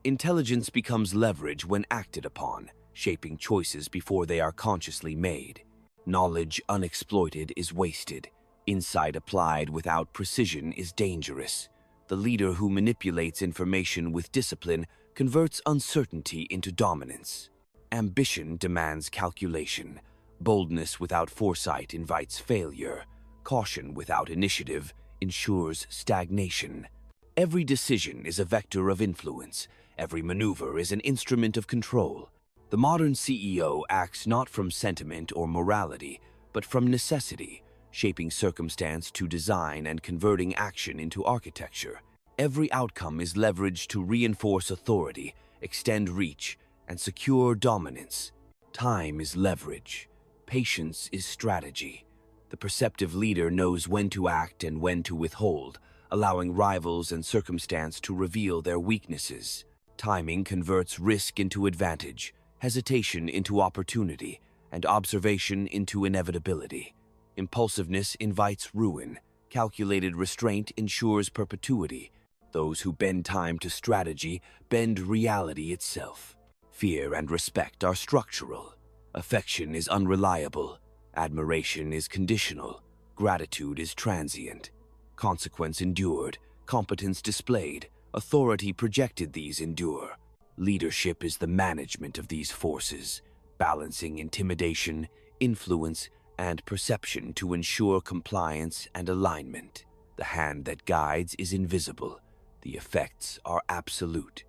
Intelligence becomes leverage when acted upon, shaping choices before they are consciously made. Knowledge unexploited is wasted. Insight applied without precision is dangerous. The leader who manipulates information with discipline converts uncertainty into dominance. Ambition demands calculation. Boldness without foresight invites failure. Caution without initiative ensures stagnation. Every decision is a vector of influence. Every maneuver is an instrument of control. The modern CEO acts not from sentiment or morality, but from necessity, shaping circumstance to design and converting action into architecture. Every outcome is leveraged to reinforce authority, extend reach, and secure dominance. Time is leverage. Patience is strategy. The perceptive leader knows when to act and when to withhold, allowing rivals and circumstance to reveal their weaknesses. Timing converts risk into advantage, hesitation into opportunity, and observation into inevitability. Impulsiveness invites ruin. Calculated restraint ensures perpetuity. Those who bend time to strategy bend reality itself. Fear and respect are structural. Affection is unreliable. Admiration is conditional. Gratitude is transient. Consequence endured. Competence displayed. Authority projected. These endure. Leadership is the management of these forces, balancing intimidation, influence, and perception to ensure compliance and alignment. The hand that guides is invisible. The effects are absolute.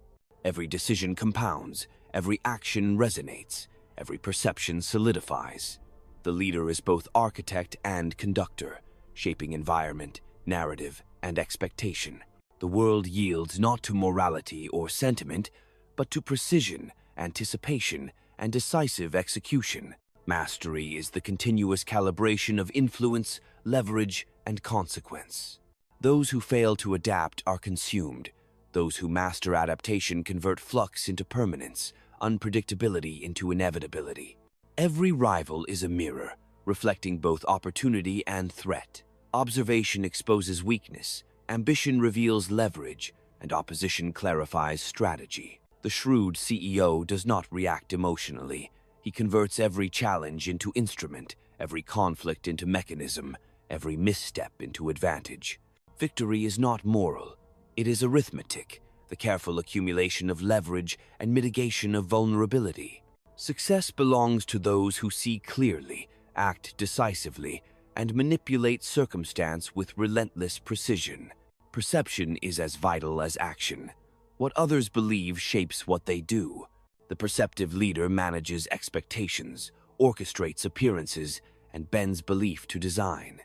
Every decision compounds. Every action resonates. Every perception solidifies. The leader is both architect and conductor, shaping environment, narrative, and expectation. The world yields not to morality or sentiment, but to precision, anticipation, and decisive execution. Mastery is the continuous calibration of influence, leverage, and consequence. Those who fail to adapt are consumed. Those who master adaptation convert flux into permanence, unpredictability into inevitability. Every rival is a mirror, reflecting both opportunity and threat. Observation exposes weakness, ambition reveals leverage, and opposition clarifies strategy. The shrewd CEO does not react emotionally. He converts every challenge into instrument, every conflict into mechanism, every misstep into advantage. Victory is not moral. It is arithmetic, the careful accumulation of leverage and mitigation of vulnerability. Success belongs to those who see clearly, act decisively, and manipulate circumstance with relentless precision. Perception is as vital as action. What others believe shapes what they do. The perceptive leader manages expectations, orchestrates appearances, and bends belief to design.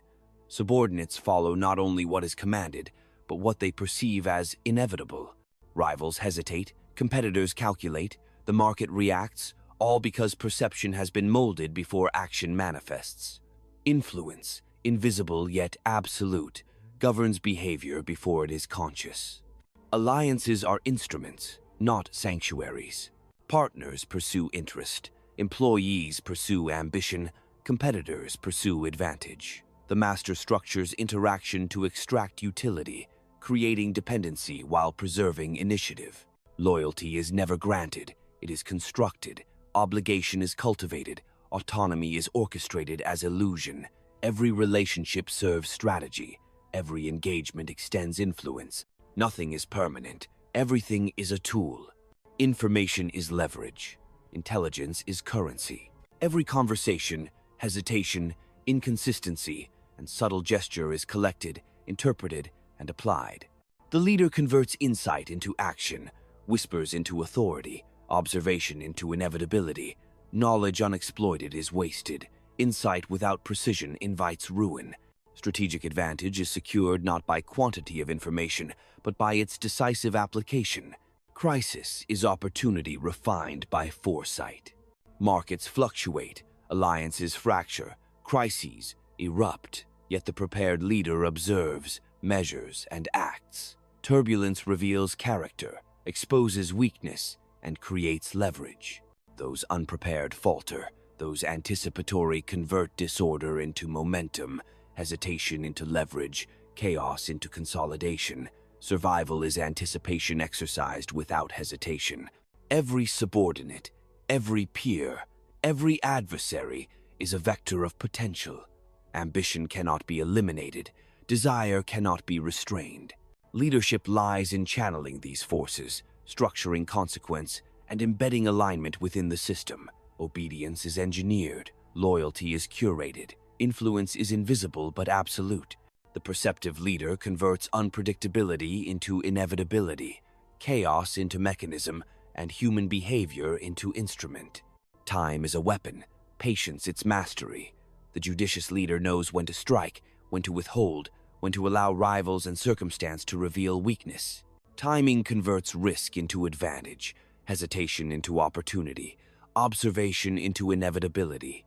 Subordinates follow not only what is commanded, but what they perceive as inevitable. Rivals hesitate, competitors calculate, the market reacts, all because perception has been molded before action manifests. Influence, invisible yet absolute, governs behavior before it is conscious. Alliances are instruments, not sanctuaries. Partners pursue interest, employees pursue ambition, competitors pursue advantage. The master structures interaction to extract utility, creating dependency while preserving initiative. Loyalty is never granted, it is constructed. Obligation is cultivated, autonomy is orchestrated as illusion. Every relationship serves strategy, every engagement extends influence. Nothing is permanent, everything is a tool. Information is leverage, intelligence is currency. Every conversation, hesitation, inconsistency, and subtle gesture is collected, interpreted, and applied. The leader converts insight into action, whispers into authority, observation into inevitability. Knowledge unexploited is wasted. Insight without precision invites ruin. Strategic advantage is secured not by quantity of information, but by its decisive application. Crisis is opportunity refined by foresight. Markets fluctuate, alliances fracture, crises erupt, yet the prepared leader observes, measures, and acts. Turbulence reveals character, exposes weakness, and creates leverage. Those unprepared falter, those anticipatory convert disorder into momentum, hesitation into leverage, chaos into consolidation. Survival is anticipation exercised without hesitation. Every subordinate, every peer, every adversary is a vector of potential. Ambition cannot be eliminated, desire cannot be restrained. Leadership lies in channeling these forces, structuring consequence, and embedding alignment within the system. Obedience is engineered, loyalty is curated, influence is invisible but absolute. The perceptive leader converts unpredictability into inevitability, chaos into mechanism, and human behavior into instrument. Time is a weapon, patience its mastery. The judicious leader knows when to strike, when to withhold, when to allow rivals and circumstance to reveal weakness. Timing converts risk into advantage, hesitation into opportunity, observation into inevitability.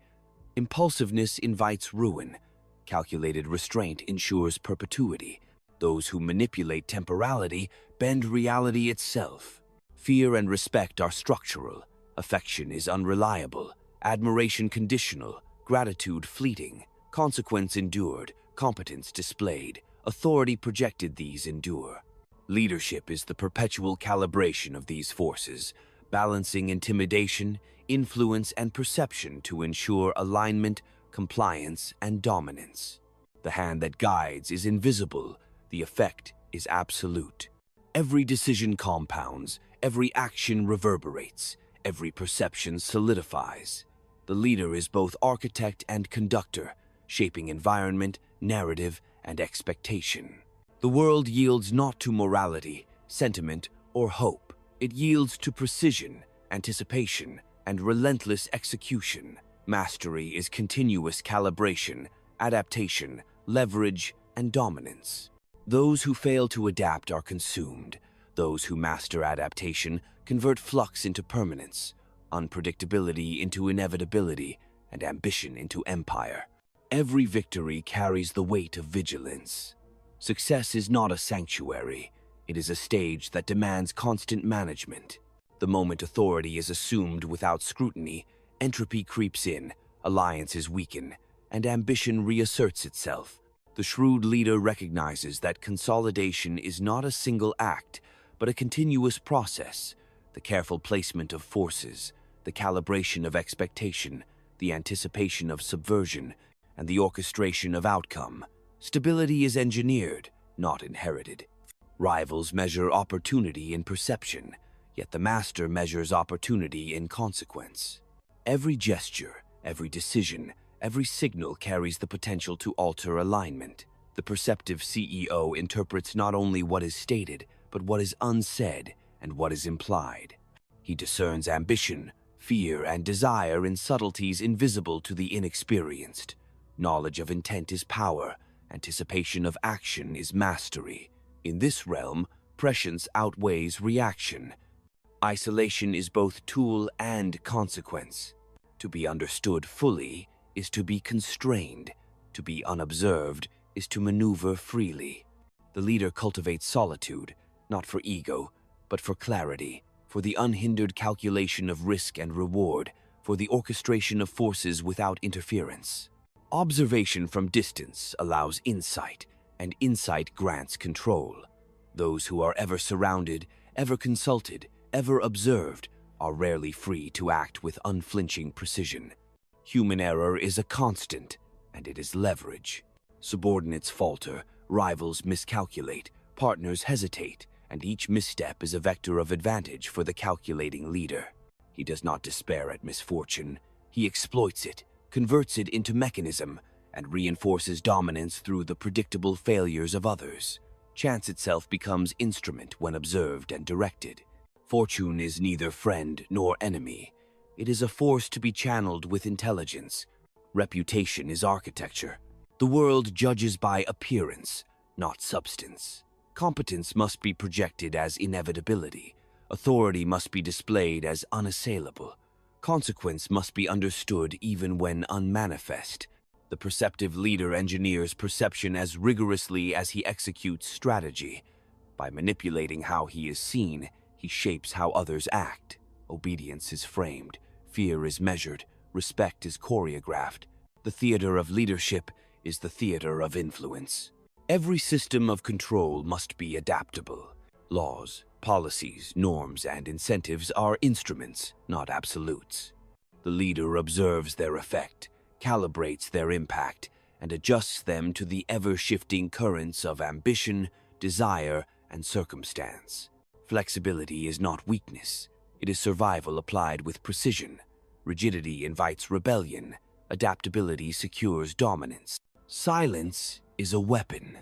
Impulsiveness invites ruin. Calculated restraint ensures perpetuity. Those who manipulate temporality bend reality itself. Fear and respect are structural. Affection is unreliable. Admiration conditional. Gratitude fleeting. Consequence endured. Competence displayed. Authority projected. These endure. Leadership is the perpetual calibration of these forces, balancing intimidation, influence, and perception to ensure alignment, compliance, and dominance. The hand that guides is invisible. The effect is absolute. Every decision compounds, every action reverberates, every perception solidifies. The leader is both architect and conductor, shaping environment, narrative, and expectation. The world yields not to morality, sentiment, or hope. It yields to precision, anticipation, and relentless execution. Mastery is continuous calibration, adaptation, leverage, and dominance. Those who fail to adapt are consumed. Those who master adaptation convert flux into permanence, unpredictability into inevitability, and ambition into empire. Every victory carries the weight of vigilance. Success is not a sanctuary. It is a stage that demands constant management. The moment authority is assumed without scrutiny, entropy creeps in, alliances weaken, and ambition reasserts itself. The shrewd leader recognizes that consolidation is not a single act, but a continuous process. The careful placement of forces, the calibration of expectation, the anticipation of subversion, and the orchestration of outcome. Stability is engineered, not inherited. Rivals measure opportunity in perception, yet the master measures opportunity in consequence. Every gesture, every decision, every signal carries the potential to alter alignment. The perceptive CEO interprets not only what is stated, but what is unsaid and what is implied. He discerns ambition, fear, and desire in subtleties invisible to the inexperienced. Knowledge of intent is power. Anticipation of action is mastery. In this realm, prescience outweighs reaction. Isolation is both tool and consequence. To be understood fully is to be constrained. To be unobserved is to maneuver freely. The leader cultivates solitude, not for ego, but for clarity, for the unhindered calculation of risk and reward, for the orchestration of forces without interference. Observation from distance allows insight, and insight grants control. Those who are ever surrounded, ever consulted, ever observed, are rarely free to act with unflinching precision. Human error is a constant, and it is leverage. Subordinates falter, rivals miscalculate, partners hesitate, and each misstep is a vector of advantage for the calculating leader. He does not despair at misfortune. He exploits it, converts it into mechanism, and reinforces dominance through the predictable failures of others. Chance itself becomes instrument when observed and directed. Fortune is neither friend nor enemy. It is a force to be channeled with intelligence. Reputation is architecture. The world judges by appearance, not substance. Competence must be projected as inevitability. Authority must be displayed as unassailable. Consequence must be understood even when unmanifest. The perceptive leader engineers perception as rigorously as he executes strategy. By manipulating how he is seen, he shapes how others act. Obedience is framed, fear is measured, respect is choreographed. The theater of leadership is the theater of influence. Every system of control must be adaptable. Laws, policies, norms, and incentives are instruments, not absolutes. The leader observes their effect, calibrates their impact, and adjusts them to the ever-shifting currents of ambition, desire, and circumstance. Flexibility is not weakness. It is survival applied with precision. Rigidity invites rebellion. Adaptability secures dominance. Silence is a weapon.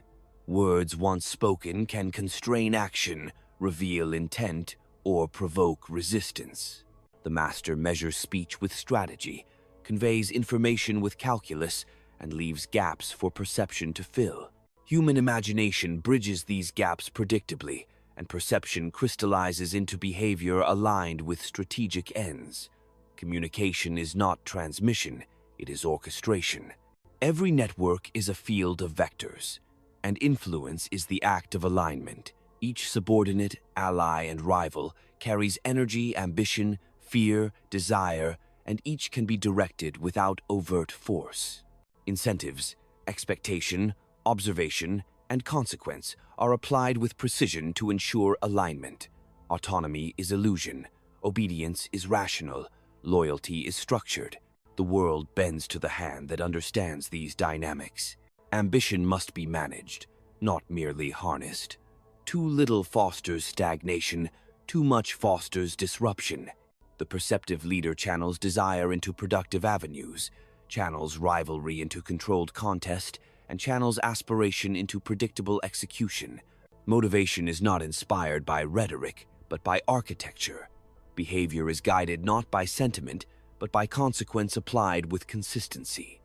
Words once spoken can constrain action, reveal intent, or provoke resistance. The master measures speech with strategy, conveys information with calculus, and leaves gaps for perception to fill. Human imagination bridges these gaps predictably, and perception crystallizes into behavior aligned with strategic ends. Communication is not transmission, it is orchestration. Every network is a field of vectors, and influence is the act of alignment. Each subordinate, ally, and rival carries energy, ambition, fear, desire, and each can be directed without overt force. Incentives, expectation, observation, and consequence are applied with precision to ensure alignment. Autonomy is illusion, obedience is rational, loyalty is structured. The world bends to the hand that understands these dynamics. Ambition must be managed, not merely harnessed. Too little fosters stagnation, too much fosters disruption. The perceptive leader channels desire into productive avenues, channels rivalry into controlled contest, and channels aspiration into predictable execution. Motivation is not inspired by rhetoric, but by architecture. Behavior is guided not by sentiment, but by consequence applied with consistency.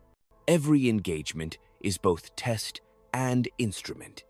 Every engagement is both test and instrument.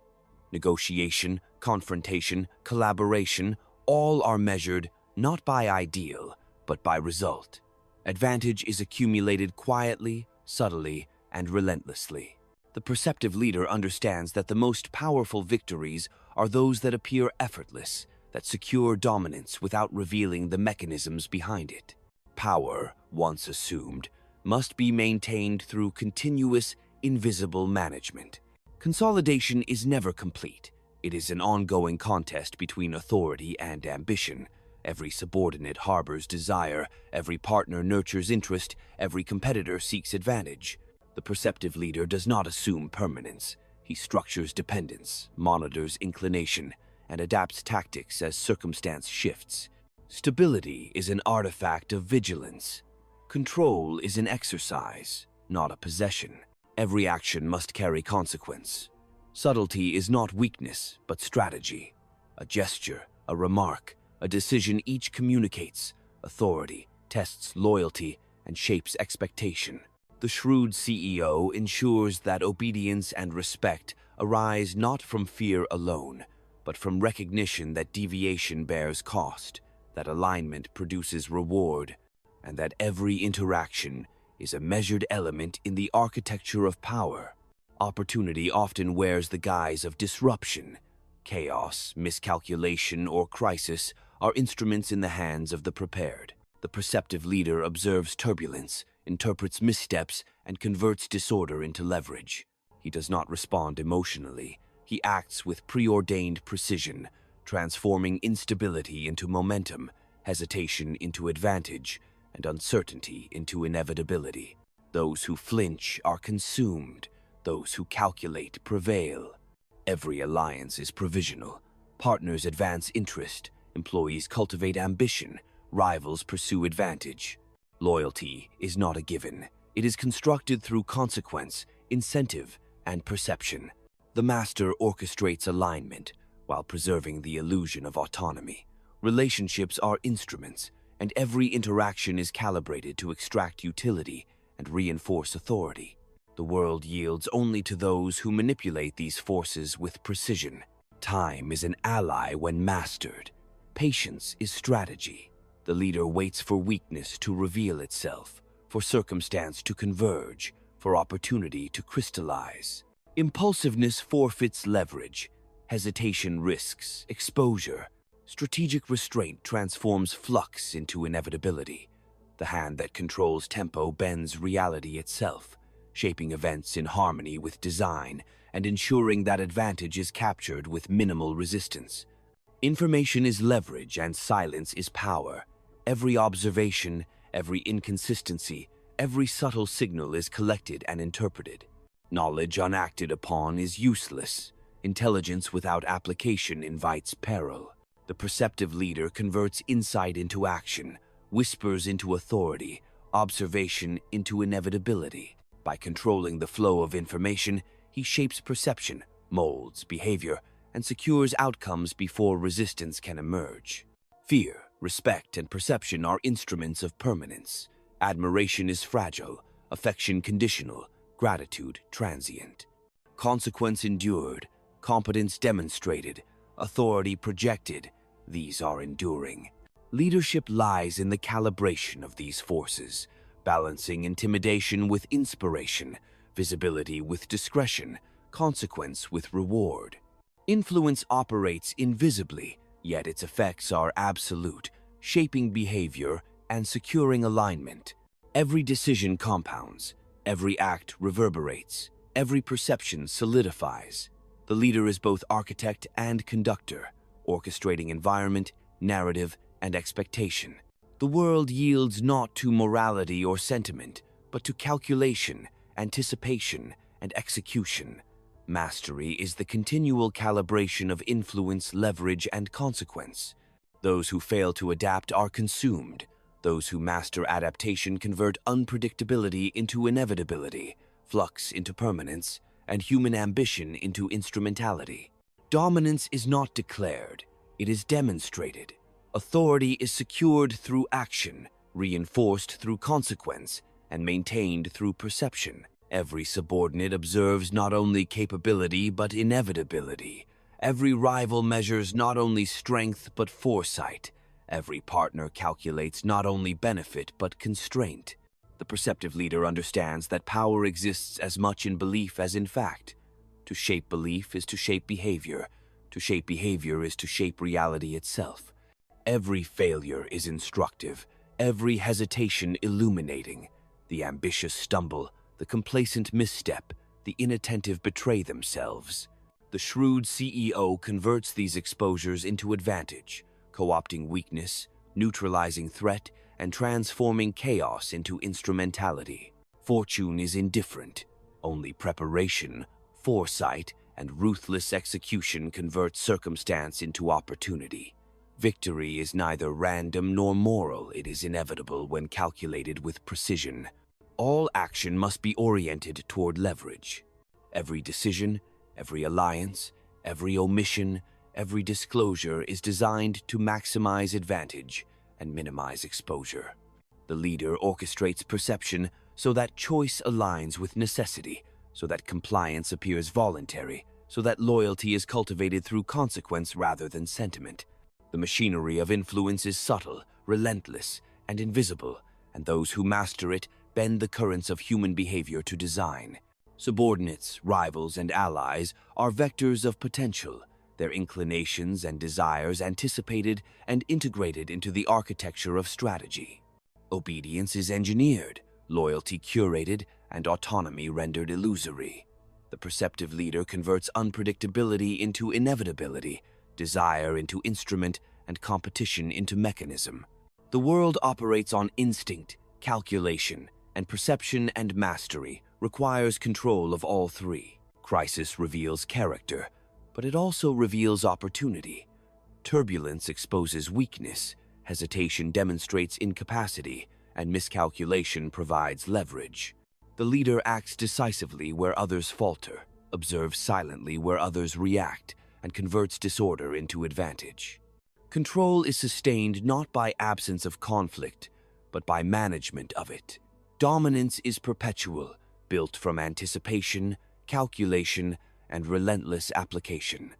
Negotiation, confrontation, collaboration, all are measured not by ideal, but by result. Advantage is accumulated quietly, subtly, and relentlessly. The perceptive leader understands that the most powerful victories are those that appear effortless, that secure dominance without revealing the mechanisms behind it. Power, once assumed, must be maintained through continuous, invisible management. Consolidation is never complete. It is an ongoing contest between authority and ambition. Every subordinate harbors desire, every partner nurtures interest, every competitor seeks advantage. The perceptive leader does not assume permanence. He structures dependence, monitors inclination, and adapts tactics as circumstance shifts. Stability is an artifact of vigilance. Control is an exercise, not a possession. Every action must carry consequence. Subtlety is not weakness, but strategy. A gesture, a remark, a decision each communicates. Authority tests loyalty and shapes expectation. The shrewd CEO ensures that obedience and respect arise not from fear alone, but from recognition that deviation bears cost, that alignment produces reward, and that every interaction is a measured element in the architecture of power. Opportunity often wears the guise of disruption. Chaos, miscalculation, or crisis are instruments in the hands of the prepared. The perceptive leader observes turbulence, interprets missteps, and converts disorder into leverage. He does not respond emotionally. He acts with preordained precision, transforming instability into momentum, hesitation into advantage, and uncertainty into inevitability. Those who flinch are consumed. Those who calculate prevail. Every alliance is provisional. Partners advance interest. Employees cultivate ambition. Rivals pursue advantage. Loyalty is not a given. It is constructed through consequence, incentive, and perception. The master orchestrates alignment while preserving the illusion of autonomy. Relationships are instruments, and every interaction is calibrated to extract utility and reinforce authority. The world yields only to those who manipulate these forces with precision. Time is an ally when mastered. Patience is strategy. The leader waits for weakness to reveal itself, for circumstance to converge, for opportunity to crystallize. Impulsiveness forfeits leverage. Hesitation risks exposure. Strategic restraint transforms flux into inevitability. The hand that controls tempo bends reality itself, shaping events in harmony with design and ensuring that advantage is captured with minimal resistance. Information is leverage and silence is power. Every observation, every inconsistency, every subtle signal is collected and interpreted. Knowledge unacted upon is useless. Intelligence without application invites peril. The perceptive leader converts insight into action, whispers into authority, observation into inevitability. By controlling the flow of information, he shapes perception, molds behavior, and secures outcomes before resistance can emerge. Fear, respect, and perception are instruments of permanence. Admiration is fragile, affection conditional, gratitude transient. Consequence endured, competence demonstrated, authority projected. These are enduring. Leadership lies in the calibration of these forces, balancing intimidation with inspiration, visibility with discretion, consequence with reward. Influence operates invisibly, yet its effects are absolute, shaping behavior and securing alignment. Every decision compounds, every act reverberates, every perception solidifies. The leader is both architect and conductor, orchestrating environment, narrative, and expectation. The world yields not to morality or sentiment, but to calculation, anticipation, and execution. Mastery is the continual calibration of influence, leverage, and consequence. Those who fail to adapt are consumed. Those who master adaptation convert unpredictability into inevitability, flux into permanence, and human ambition into instrumentality. Dominance is not declared, it is demonstrated. Authority is secured through action, reinforced through consequence, and maintained through perception. Every subordinate observes not only capability but inevitability. Every rival measures not only strength but foresight. Every partner calculates not only benefit but constraint. The perceptive leader understands that power exists as much in belief as in fact. To shape belief is to shape behavior. To shape behavior is to shape reality itself. Every failure is instructive, every hesitation illuminating. The ambitious stumble, the complacent misstep, the inattentive betray themselves. The shrewd CEO converts these exposures into advantage, co-opting weakness, neutralizing threat, and transforming chaos into instrumentality. Fortune is indifferent. Only preparation, foresight, and ruthless execution convert circumstance into opportunity. Victory is neither random nor moral, it is inevitable when calculated with precision. All action must be oriented toward leverage. Every decision, every alliance, every omission, every disclosure is designed to maximize advantage and minimize exposure. The leader orchestrates perception so that choice aligns with necessity, so that compliance appears voluntary, so that loyalty is cultivated through consequence rather than sentiment. The machinery of influence is subtle, relentless, and invisible, and those who master it bend the currents of human behavior to design. Subordinates, rivals, and allies are vectors of potential, their inclinations and desires anticipated and integrated into the architecture of strategy. Obedience is engineered, loyalty curated, and autonomy rendered illusory. The perceptive leader converts unpredictability into inevitability, desire into instrument, and competition into mechanism. The world operates on instinct, calculation, and perception, and mastery requires control of all three. Crisis reveals character, but it also reveals opportunity. Turbulence exposes weakness, hesitation demonstrates incapacity, and miscalculation provides leverage. The leader acts decisively where others falter, observes silently where others react, and converts disorder into advantage. Control is sustained not by absence of conflict, but by management of it. Dominance is perpetual, built from anticipation, calculation, and relentless application.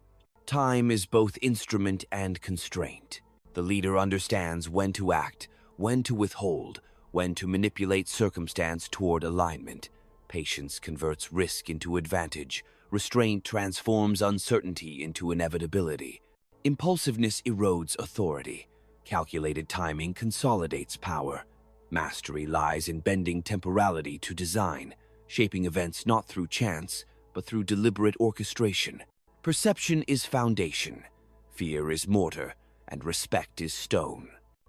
Time is both instrument and constraint. The leader understands when to act, when to withhold, when to manipulate circumstance toward alignment. Patience converts risk into advantage. Restraint transforms uncertainty into inevitability. Impulsiveness erodes authority. Calculated timing consolidates power. Mastery lies in bending temporality to design, shaping events not through chance, but through deliberate orchestration. Perception is foundation, fear is mortar, and respect is stone.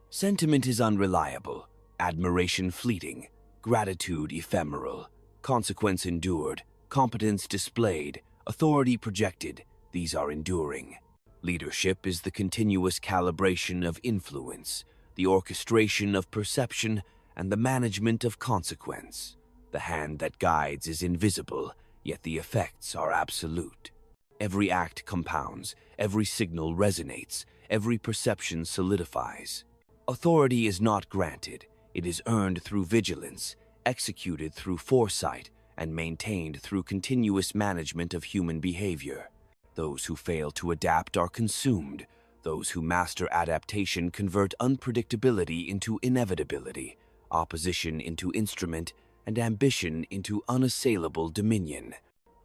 Sentiment is unreliable, admiration fleeting, gratitude ephemeral, consequence endured, competence displayed, authority projected. These are enduring. Leadership is the continuous calibration of influence, the orchestration of perception, and the management of consequence. The hand that guides is invisible, yet the effects are absolute. Every act compounds, every signal resonates, every perception solidifies. Authority is not granted, it is earned through vigilance, executed through foresight, and maintained through continuous management of human behavior. Those who fail to adapt are consumed. Those who master adaptation convert unpredictability into inevitability, opposition into instrument, and ambition into unassailable dominion.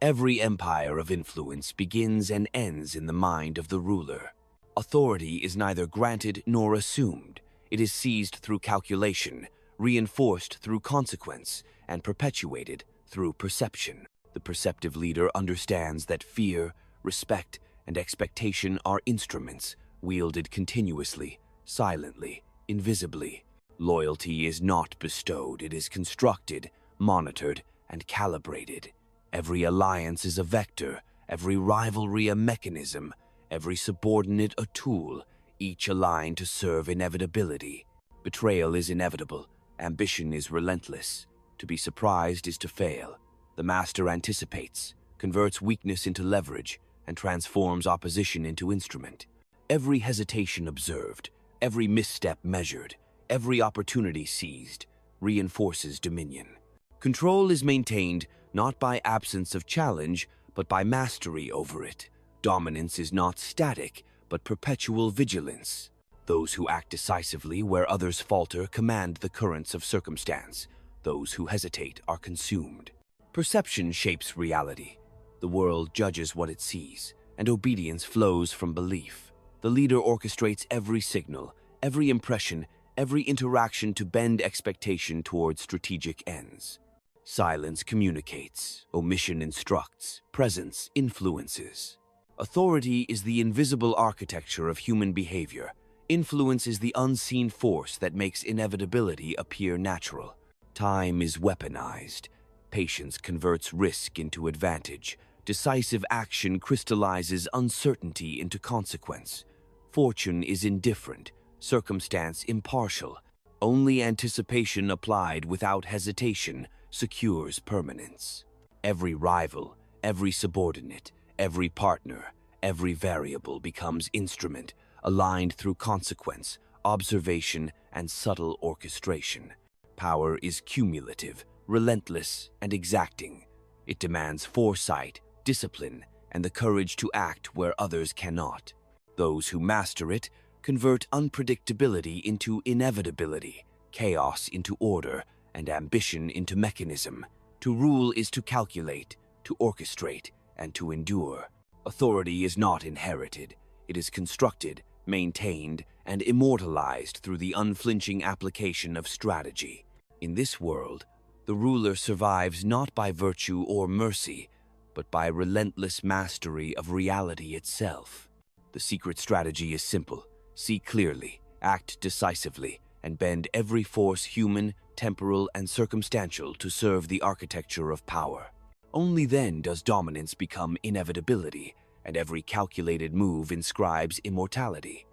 Every empire of influence begins and ends in the mind of the ruler. Authority is neither granted nor assumed. It is seized through calculation, reinforced through consequence, and perpetuated through perception. The perceptive leader understands that fear, respect, and expectation are instruments wielded continuously, silently, invisibly. Loyalty is not bestowed, it is constructed, monitored, and calibrated. Every alliance is a vector, every rivalry a mechanism, every subordinate a tool, each aligned to serve inevitability. Betrayal is inevitable, ambition is relentless. To be surprised is to fail. The master anticipates, converts weakness into leverage, and transforms opposition into instrument. Every hesitation observed, every misstep measured, every opportunity seized, reinforces dominion. Control is maintained not by absence of challenge, but by mastery over it. Dominance is not static, but perpetual vigilance. Those who act decisively where others falter command the currents of circumstance. Those who hesitate are consumed. Perception shapes reality. The world judges what it sees, and obedience flows from belief. The leader orchestrates every signal, every impression, every interaction to bend expectation towards strategic ends. Silence communicates, omission instructs, presence influences. Authority is the invisible architecture of human behavior. Influence is the unseen force that makes inevitability appear natural. Time is weaponized. Patience converts risk into advantage. Decisive action crystallizes uncertainty into consequence. Fortune is indifferent, circumstance impartial. Only anticipation applied without hesitation secures permanence. Every rival, every subordinate, every partner, every variable becomes instrument, aligned through consequence, observation, and subtle orchestration. Power is cumulative, relentless, and exacting. It demands foresight, discipline, and the courage to act where others cannot. Those who master it convert unpredictability into inevitability, chaos into order, and ambition into mechanism. To rule is to calculate, to orchestrate, and to endure. Authority is not inherited. It is constructed, maintained, and immortalized through the unflinching application of strategy. In this world, the ruler survives not by virtue or mercy, but by relentless mastery of reality itself. The secret strategy is simple. See clearly, act decisively, and bend every force human, temporal, and circumstantial to serve the architecture of power. Only then does dominance become inevitability, and every calculated move inscribes immortality.